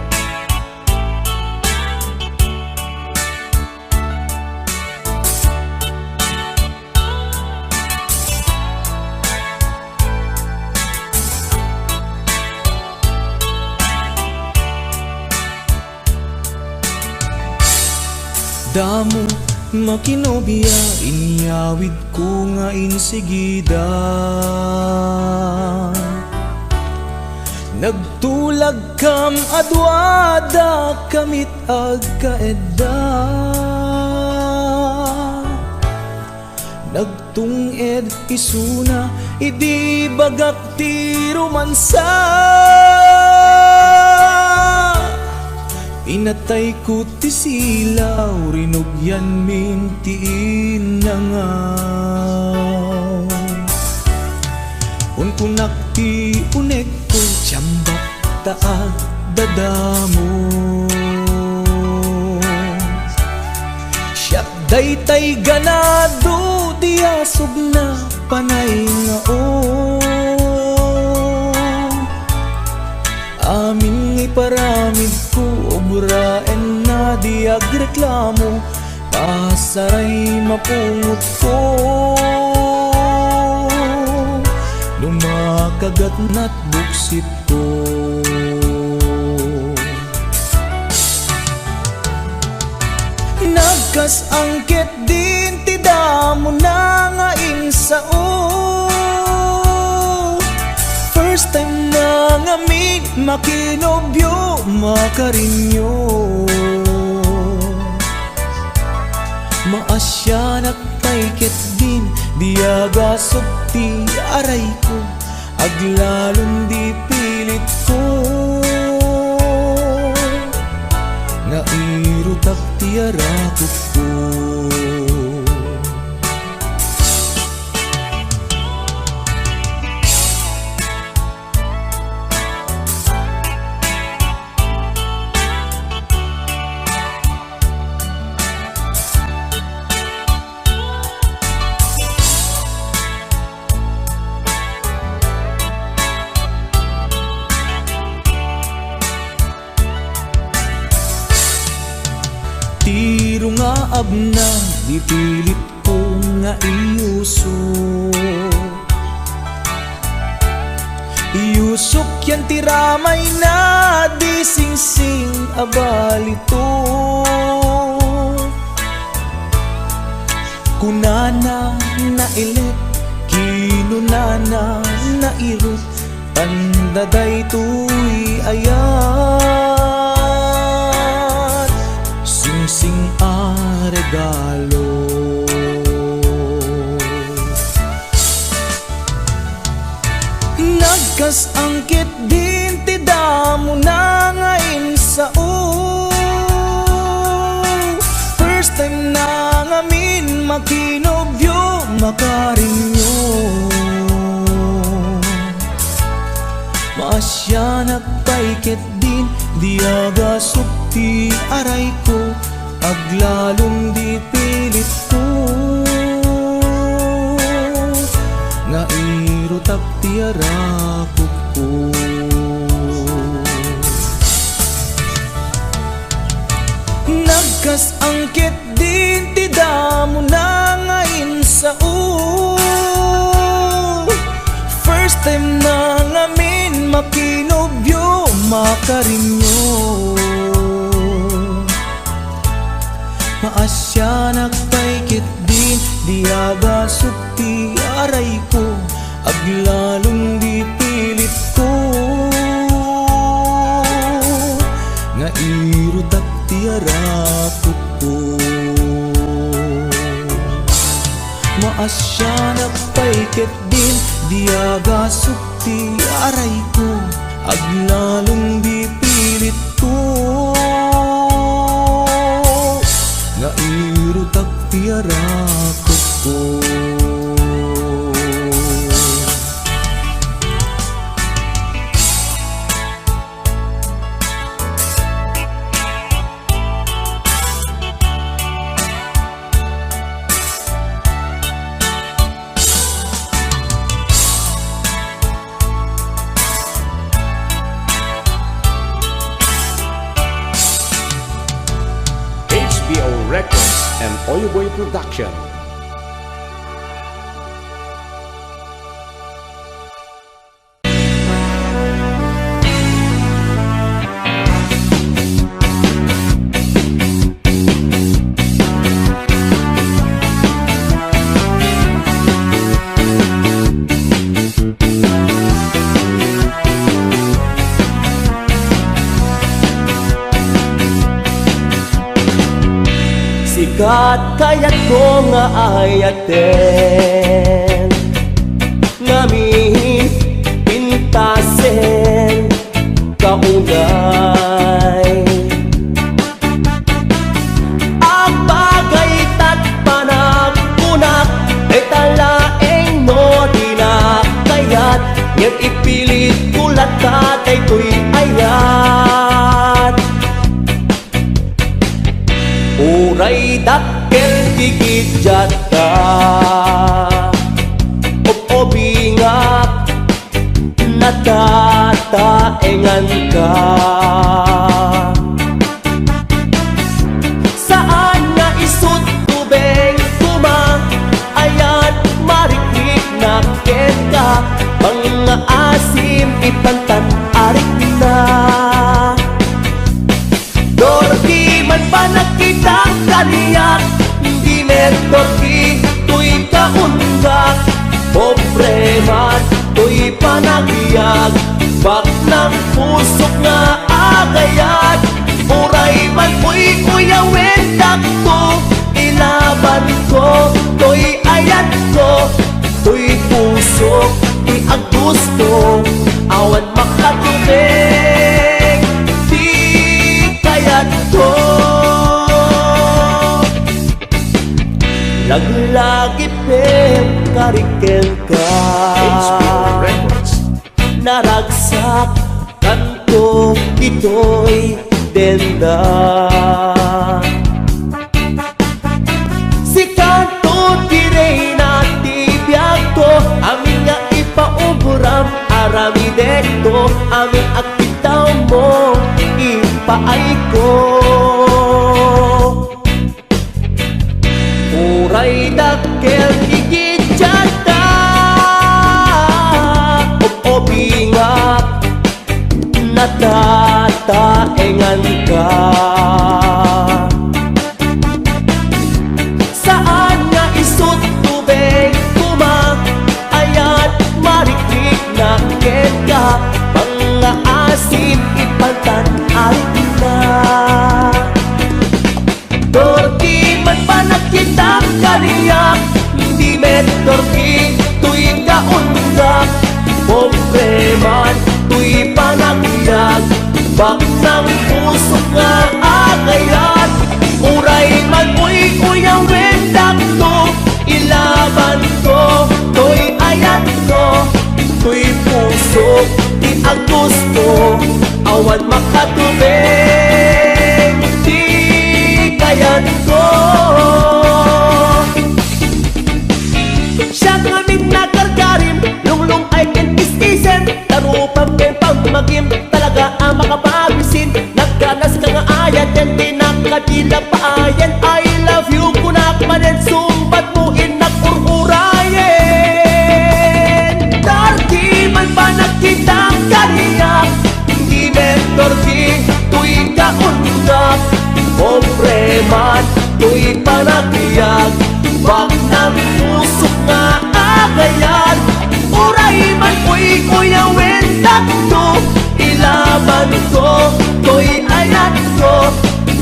Damo makinobia, inyawid ko nga insigida, nagtulag kam adwada kamit agkaedda, nagtunged isuna idi bagak ti romansa, pinatay ko ti silaw rinugyan min ti inangaw. kunak ti unek ko jambak taag dadamo. Siyak daytay ganado di asog na panay nga amin iparamid ko obraen na di agreklamo pasaray mapungot ko lumakagat na't buksit ko. Nagkas angket din ti damo na nga insao. First time na nga min makinobyo makarinyo. Maasya nagpaiket din diagasok ti aray ko aglalong di pilit ko. Nairutak ti arakot ko. Tiro nga abna, di pilit ko nga iuso. Iusok yan tiramay na di sing-sing abalito. Kunana na ilit, kinunana na irot, tandaday tuy ayat sing a regalo. Nagkas angkit din ti damo na nga insao. First time na nga min makinobyo makarinyo. Maasya nagpaiket din diagasok ti aray ko aglalong di pilit ko. Nairutak ti arakot ko. Nagkas angkit din ti damo na nga insao. First time na nga min makinobyo makarinyo. Maasya nagpaikit din diagasok ti aray ko aglalong di pilit ko. Nairutak ti arakot ko. Maasya nagpaikit din diagasok ti aray ko aglalong di pilit ko. Nairutak ti arakot ko. HBO Records and Oyoboy Production. Sikat kayat ko nga ayaten ngamin pintasen kaunay ang bagay tat panagkunak ay talaeng no di na kayat dakkel gigijata Obingak natataengan ka Saan nga isut tubeng kumang Ayan mariklik na kenta Mga asim ipantan arik na Dordi man pa nakitang kaniyak Hindi metorki tuy kaunggak Pobre man tuy panagiyag Bak ng pusok nga agayat Uray man uy uyawin dakto Ilaban ko tuy ayat ko Tuy pusok tuy ang gusto Awan makatubig Di kayat ko Naglagi pem kariken ka HBO Records. Naragsak kanto ito'y denda Si kanto direy na tibiyag ko Amin nga ipaubram arami dekto Amin akitaw mo ipaay ko Uray dakkel gigijata Obingak natataengan ka Saan nga isut tubig kumang Ayat mariklik na kenta Mga asim ipantan arit na Dorki man pa nakitang kaniyak Hindi metorki tuwing kaunggak Pobre man tuy panagiyag Bak ng pusok nga agayat Uray man uy uyawin dakto Ilaban ko tuy ayat ko Tuy pusok di ang gusto Awan makatubig Di kayat ko Siya kaming nagargarim Lunglong ay kinistisen Tarupang keng pagmagim Talaga ang makapabisin Nagkanas ka nga ayat Yan tinakadila paayan I love you kunakmanen Sumbat mo inakururayen Darki man pa nakitang kaniyak Hindi mentorki tuwing kaunggak Pobre man tuwing panagiyag Bak ng pusok nga agayan Uray man uy uyawin dakto Ilaban ko tuy ayat ko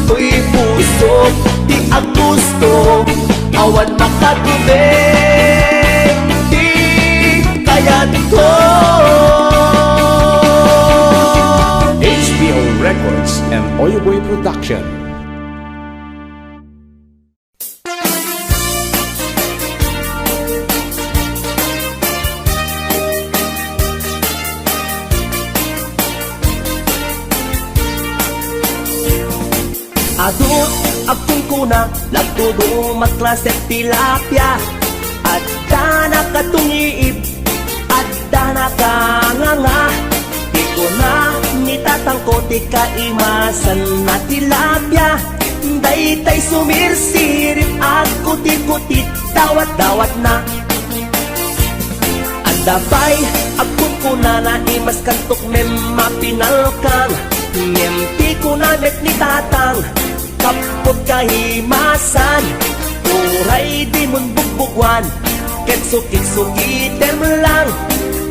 Tuy pusok di ang gusto Awan makatubig Di kayat ko HBO Records and Oyoboy Production. Adut akong kuna Lagtudo matlaset tilapia At dana katungiib At dana kanganga Di ko na nitatangko Di kaimasan na tilapia Daytay sumirsirip At kutit-kutit Dawat-dawat na Andabay akong kuna na imas kantok Mem mapinalkang Ngem ko na met ni tatang Kapot kahimasan Uray di mun bugbugwan Ketsukit-sukitem lang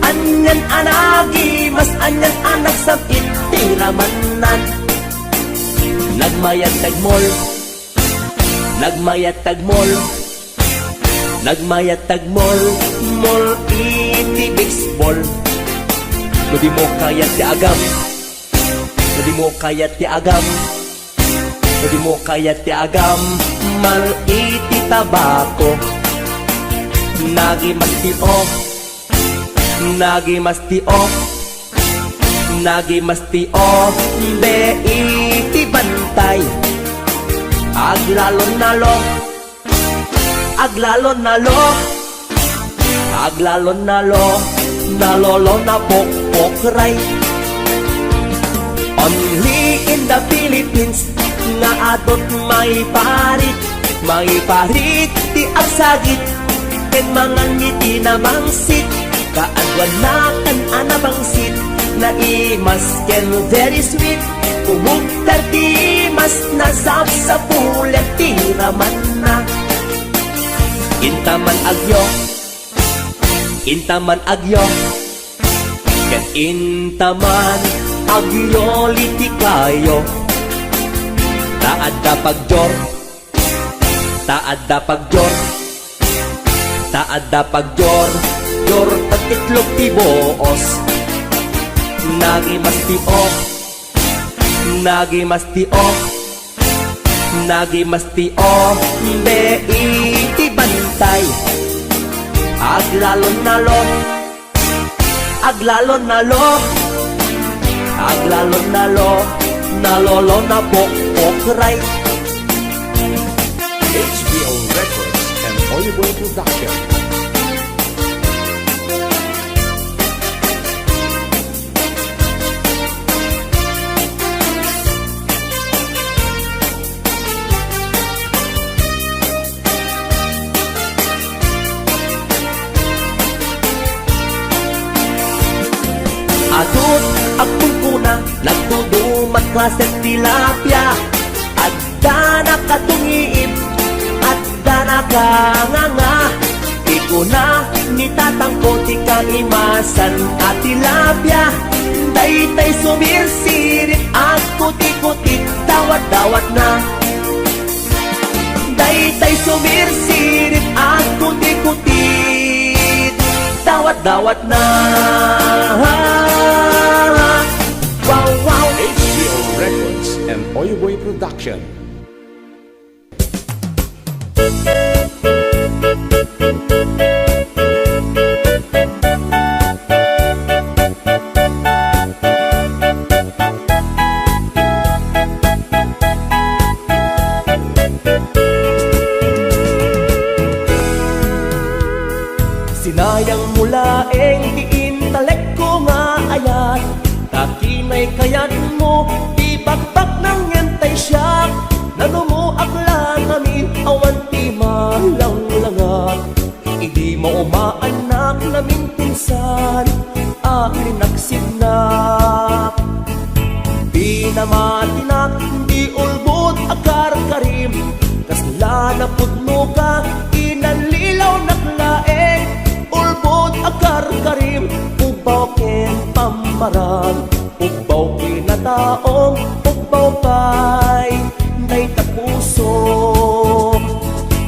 Anyan anagi Mas anyan anak sa itiramanan Nagmayat tagmol Nagmayat tagmol Nagmayat tagmol Mol iti baseball Kudi mo kayat ti agam Kudi mo kayat ti agam Kudi mo kayat ti agam Mal iti tabako Nagi masti off Nagi masti off Nagi masti off Be iti bantay Aglalon nalo aglalon nalo, aglalon nalo, nalolo na pokpokray. Only in the Philippines nga atot may parit ti agsagit ken mga ngiti na bangsit kaadwan na kan ana bangsit na imas ken very sweet kumugtar ti mas nasap sa pulet ti raman na intaman agyo ken intaman agyo liti kayo taadda pagjor jor tatitlog ti boos nagimas ti o be iti bantay aglalon nalo nalolo na pokpokray. HBO Records and Oliver Production. Atut akong kuna nagdudumat klaset tilapia adda nakatungiib adda nakanganga ikuna nitatangko ti kaimasan at tilapia daytay sumirsirit at kutik-kutik dawat-dawat na daytay sumirsirit at kutik-kutik dawat-dawat na. Wow, wow. HBO Records and Oyoboy Production. Sinayang mula diin talek ko nga ayat takinay kayat mo di bakbak ng yentay siya nanumuak lang amin awan ti malang-langat hindi mo umaanak namin pinsan alinagsignak di namatinak di ulbot akar karim kasla na pudno ka inanlilaw naklaeng ulbot akar karim ubaw ken pamaran ubaw kinataong ubaw pay nay tapuso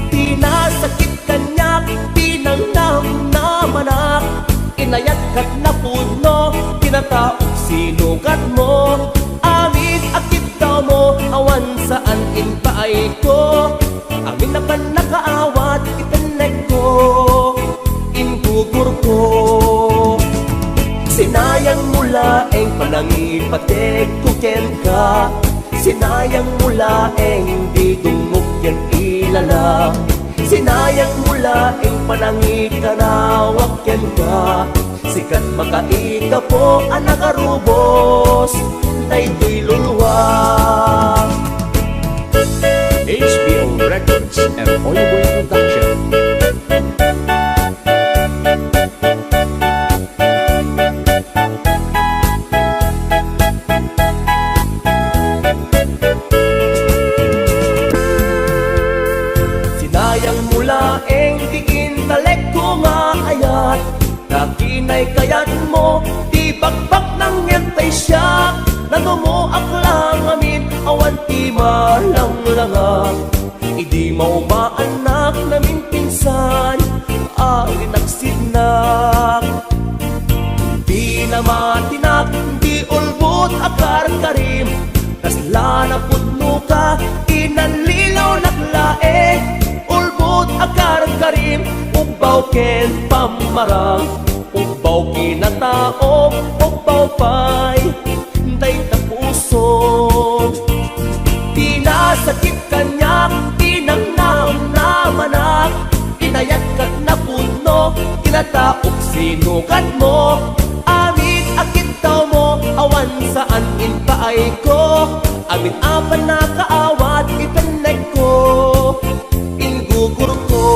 tinasakit kanyak pinangnam na manak inayat kat na puno kinataong sinugat mo amin akit daw mo awan saan inpaay ko amin na pan nakaawat itanay ko ingugur ko sinayang mula eng panangipatek kuken ka sinayang mula eng di dungog yan ilala sinayang mula eng panangikanawak yan ka sikat makaika po anak arubos daytoy luluwa. HBO Records and Oyoboy Production. Sinayang mula diin talek ko nga ayat takinay kayat mo di bakbak ng yentay siya nanumuak lang amin awan ti malang-langat idi maumaanak namin pinsan alinagsignak di namatinak di ulbot akar karim kasla na pudno ka inanlilaw naklaeng ulbot akar karim ubaw ken pamarang ubaw kinataong ubaw pay day tapuso tinasakit kanyak tinangnam na manak Tinataok sinukat mo, amit akit daw mo, awan saan inpaay ko. Amin apan nakaawat ipanek ko, ingugur ko.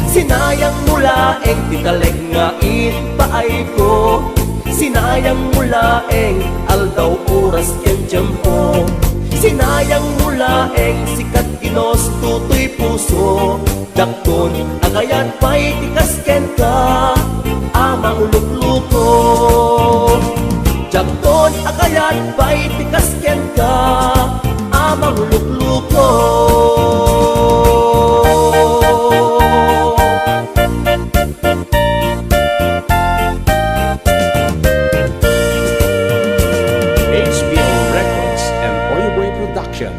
Sinayang mulaeng titaleg nga inpaay ko, sinayang mulaeng aldaw oras ken tiyempo. Sinayang mulaeng sikat ginos tutoy puso, dakton agayan pa'y tikas ken ka, amang lukluko. Dakton agayan pa'y tikas ken ka, amang lukluko. HBO Records and Oyoboy Production.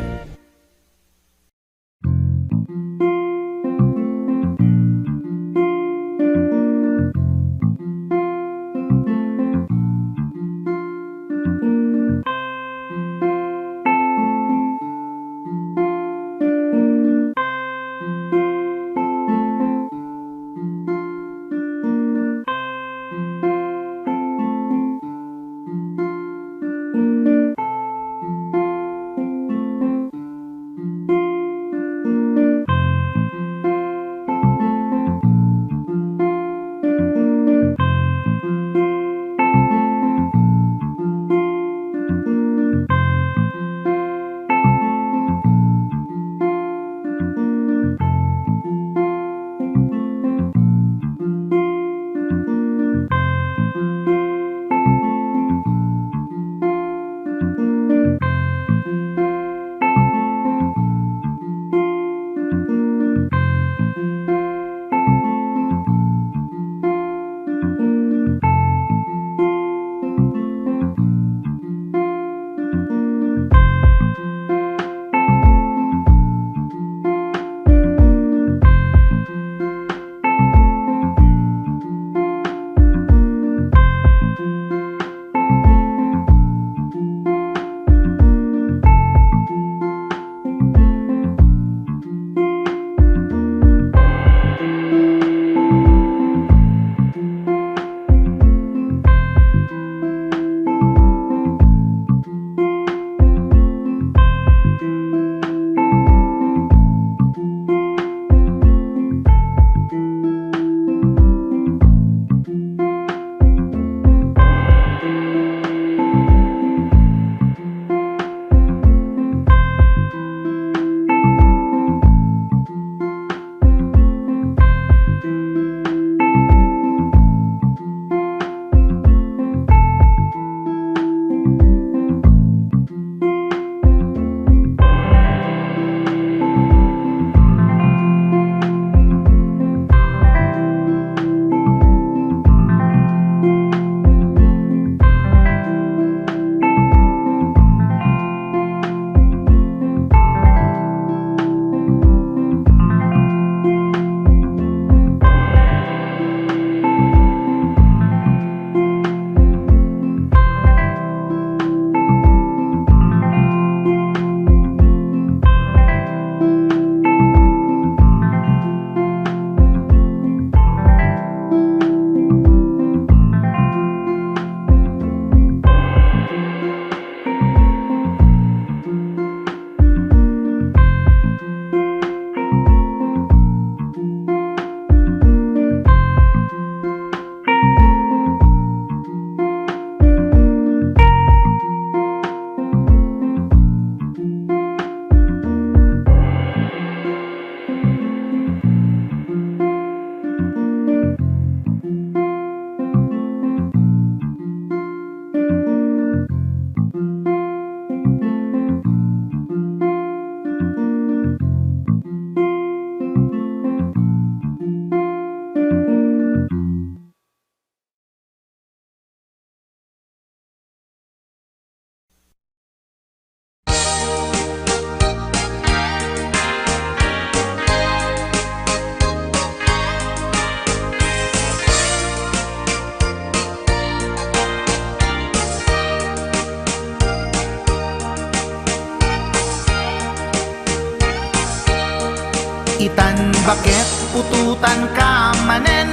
Itan bakit pututan ka manen,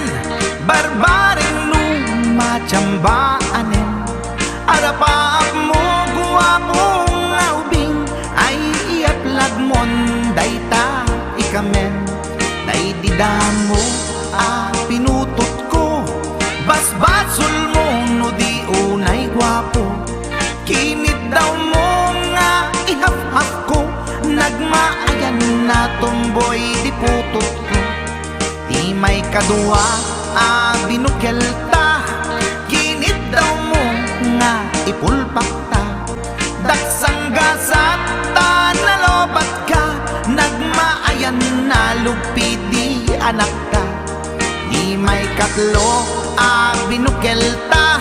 barbaring lumachambaanen. Arapaap mo guwapong ubing, ay iaplag mon dayta ikamen. Naididamo pinutot ko, basbasol mo no di unay gwapo. Kinit daw mo nga ihaf-haf ko, nagmaayan na tomboy di putot ko. Di may kadua binukelta, kinit daw mo nga ipulpak ta. Daksang gasat ta nalobat ka, nagmaayan na lupidi anak ka. Di may katlo binukelta,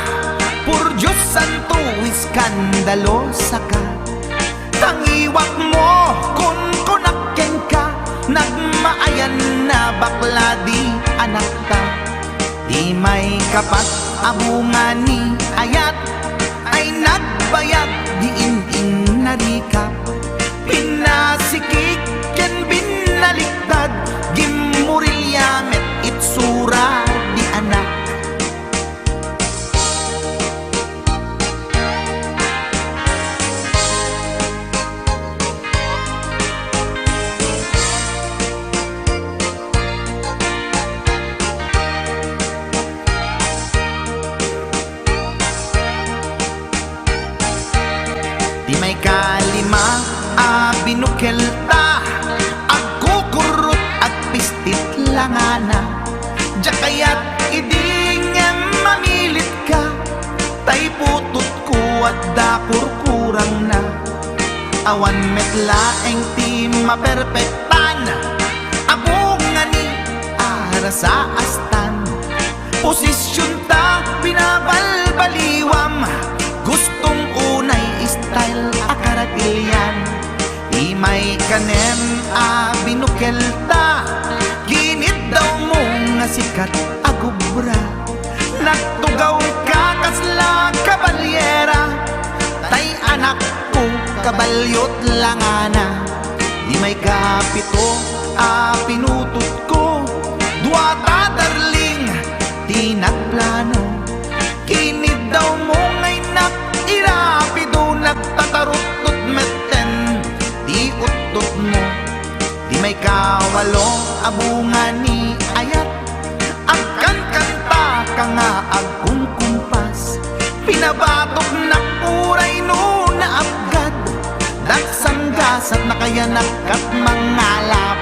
pur Diyos santo iskandalosa ka. Tangiwak mo kun kunakken ka, nagmaayan na bakla di anak ka. Di may kapat abungan ni ayat, ay nagbayag di in narikap. Pinasikik ken binaliktad, gimurilyamet itsura di anak. Di may kalima binukelta, agkukurot at pistit langana. Jakayat idingem mamilit ka, tay putot ko at dakur kurang na. Awan metlaeng ti maperpektan, abungan ni ara sa astan. Posisyon ta binabalbaliwam, gustong unay style akaratilyan. Di may kanem binukelta, ginit daw mo nga sikat agubra. Nagtugaw ka kasla kabalyera, tay anak ko kabalyot langana. Di may kapito pinutot ko, duwata darling di nagplano. Kinid daw mo ngay irapido, nagtatarot-tot meten di utot mo. Di may kawalo abungan ni ayat, agkan kanta ka nga agkung kumpas. Pinabatok na puray no na abgad, daksang gasat na kaya nakat mangalap.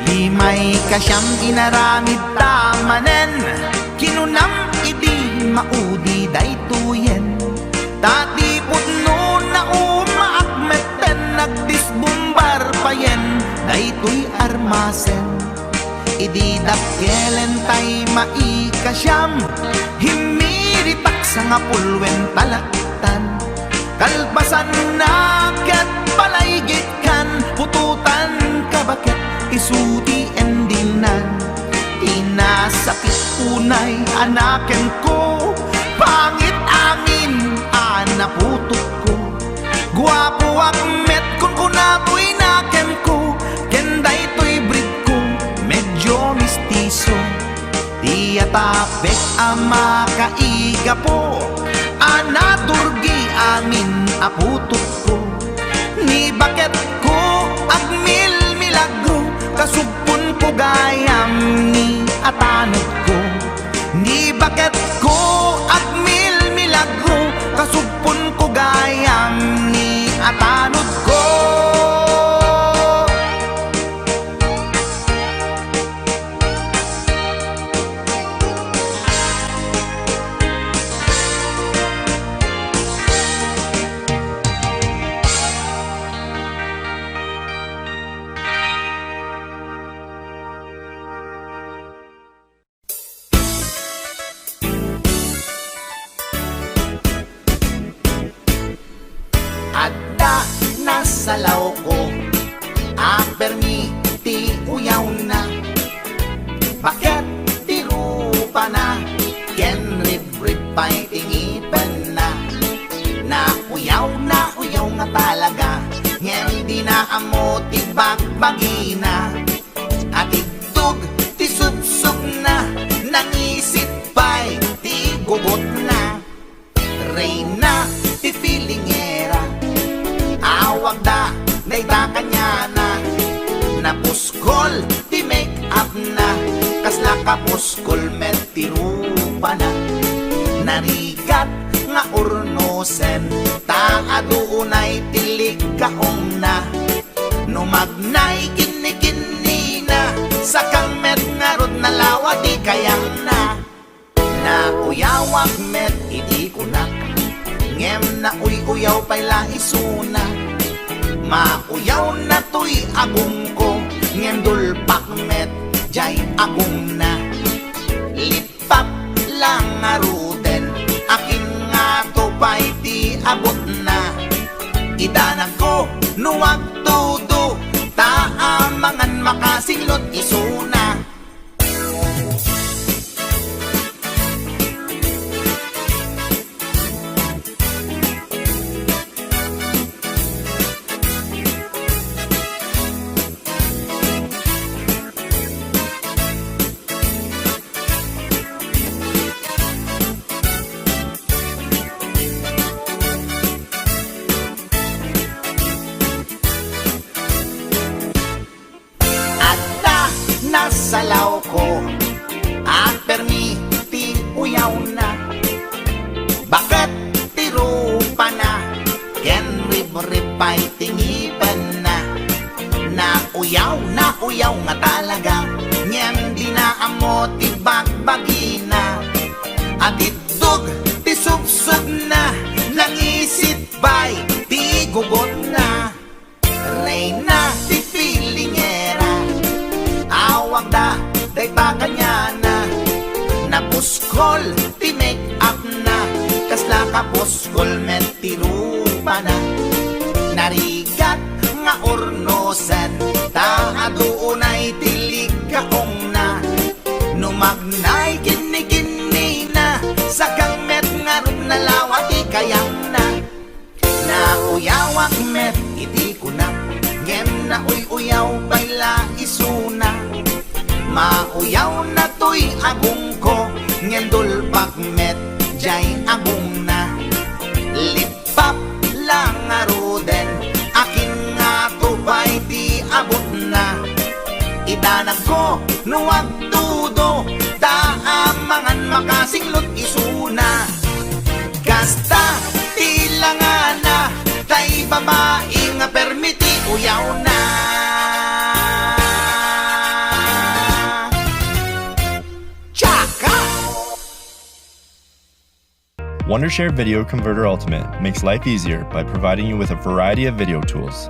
Di may kasyam inaramid tamanen, kinunam idi maudi daytoyen. Tati putno na umaakmeten, nagdisbumbar payen daytoy armasen. Idi dakkelen tay maikasyam, himiritak sa nga pulwen talaktan. Kalbasan na ket palaygit kan, pututan ka bakit isuti endinan. Inasakit unay anaken ko, pangit amin anaputot ko. Guwapo akmet kun kunatoy naken ko, kenday to'y breed ko medyo mistiso. Di atapek ama kaiga po, anaturgi amin aputot ko. Ni bakit ko agmil milagro, kasugpon ko gayam ni atanod ko. Ni bakit ko agmil milagro, kasugpon ko gayam ni atanod ko. nasalaw ko, permiti uyaw na. Bakit tirupa na, ken rib-rib pa'y tingipan na. Uyaw nga talaga, ngem di na amo tibagbagi na. At itug ti subsub na, nangisit pa'y ti gugot na. Reyna ti filingera, awag da dayta kanya na. Napuskol ti make up na, kasla kapuskol met ti rupa na. Narigat nga urnosen, taadunay tilig kaong na. Numagnay kini-kini na, sa met nga rod na lawa di kayang na. Uyawak met iti kunak, ngem na uyaw pa'y laisuna. Mauyaw na to'y agong ko, ngem dulpak met jay agong na. Lipak lang nga ruden, akin nga to pa'y di abot na. Idanan ko nuwag todo, taamangan makasinglot isuna. Nasalaw ko, permiti uyaw na. Bakit tirupa na, ken rib-rib pa'y tingipan na. Uyaw nga talaga, ngem di na amo tibagbagi na. At itug ti subsub na, nangisit pa'y ti gugot na. Reyna ti filingera, awag da dayta kanya na. Napuskol ti make up na, kasla kapuskol met ti rupa na. Narigat nga urnosan, taadunay tilig kaong na. Numagnay kini-kini na, sa met nga rod na lawa di kayang na. Uyawak met iti kunak, ngem na uyaw pa'y laisuna. Mauyaw na to'y agong ko, ngem dulpak met jay agong na. Lipap lang nga ruden, akin nga to pa'y di abot na. Itanag ko nuwag tudo, taamangan makasinglot isuna. Kasta tila nga na, tay babae nga permiti uyaw na. Chaka! Wondershare Video Converter Ultimate makes life easier by providing you with a variety of video tools.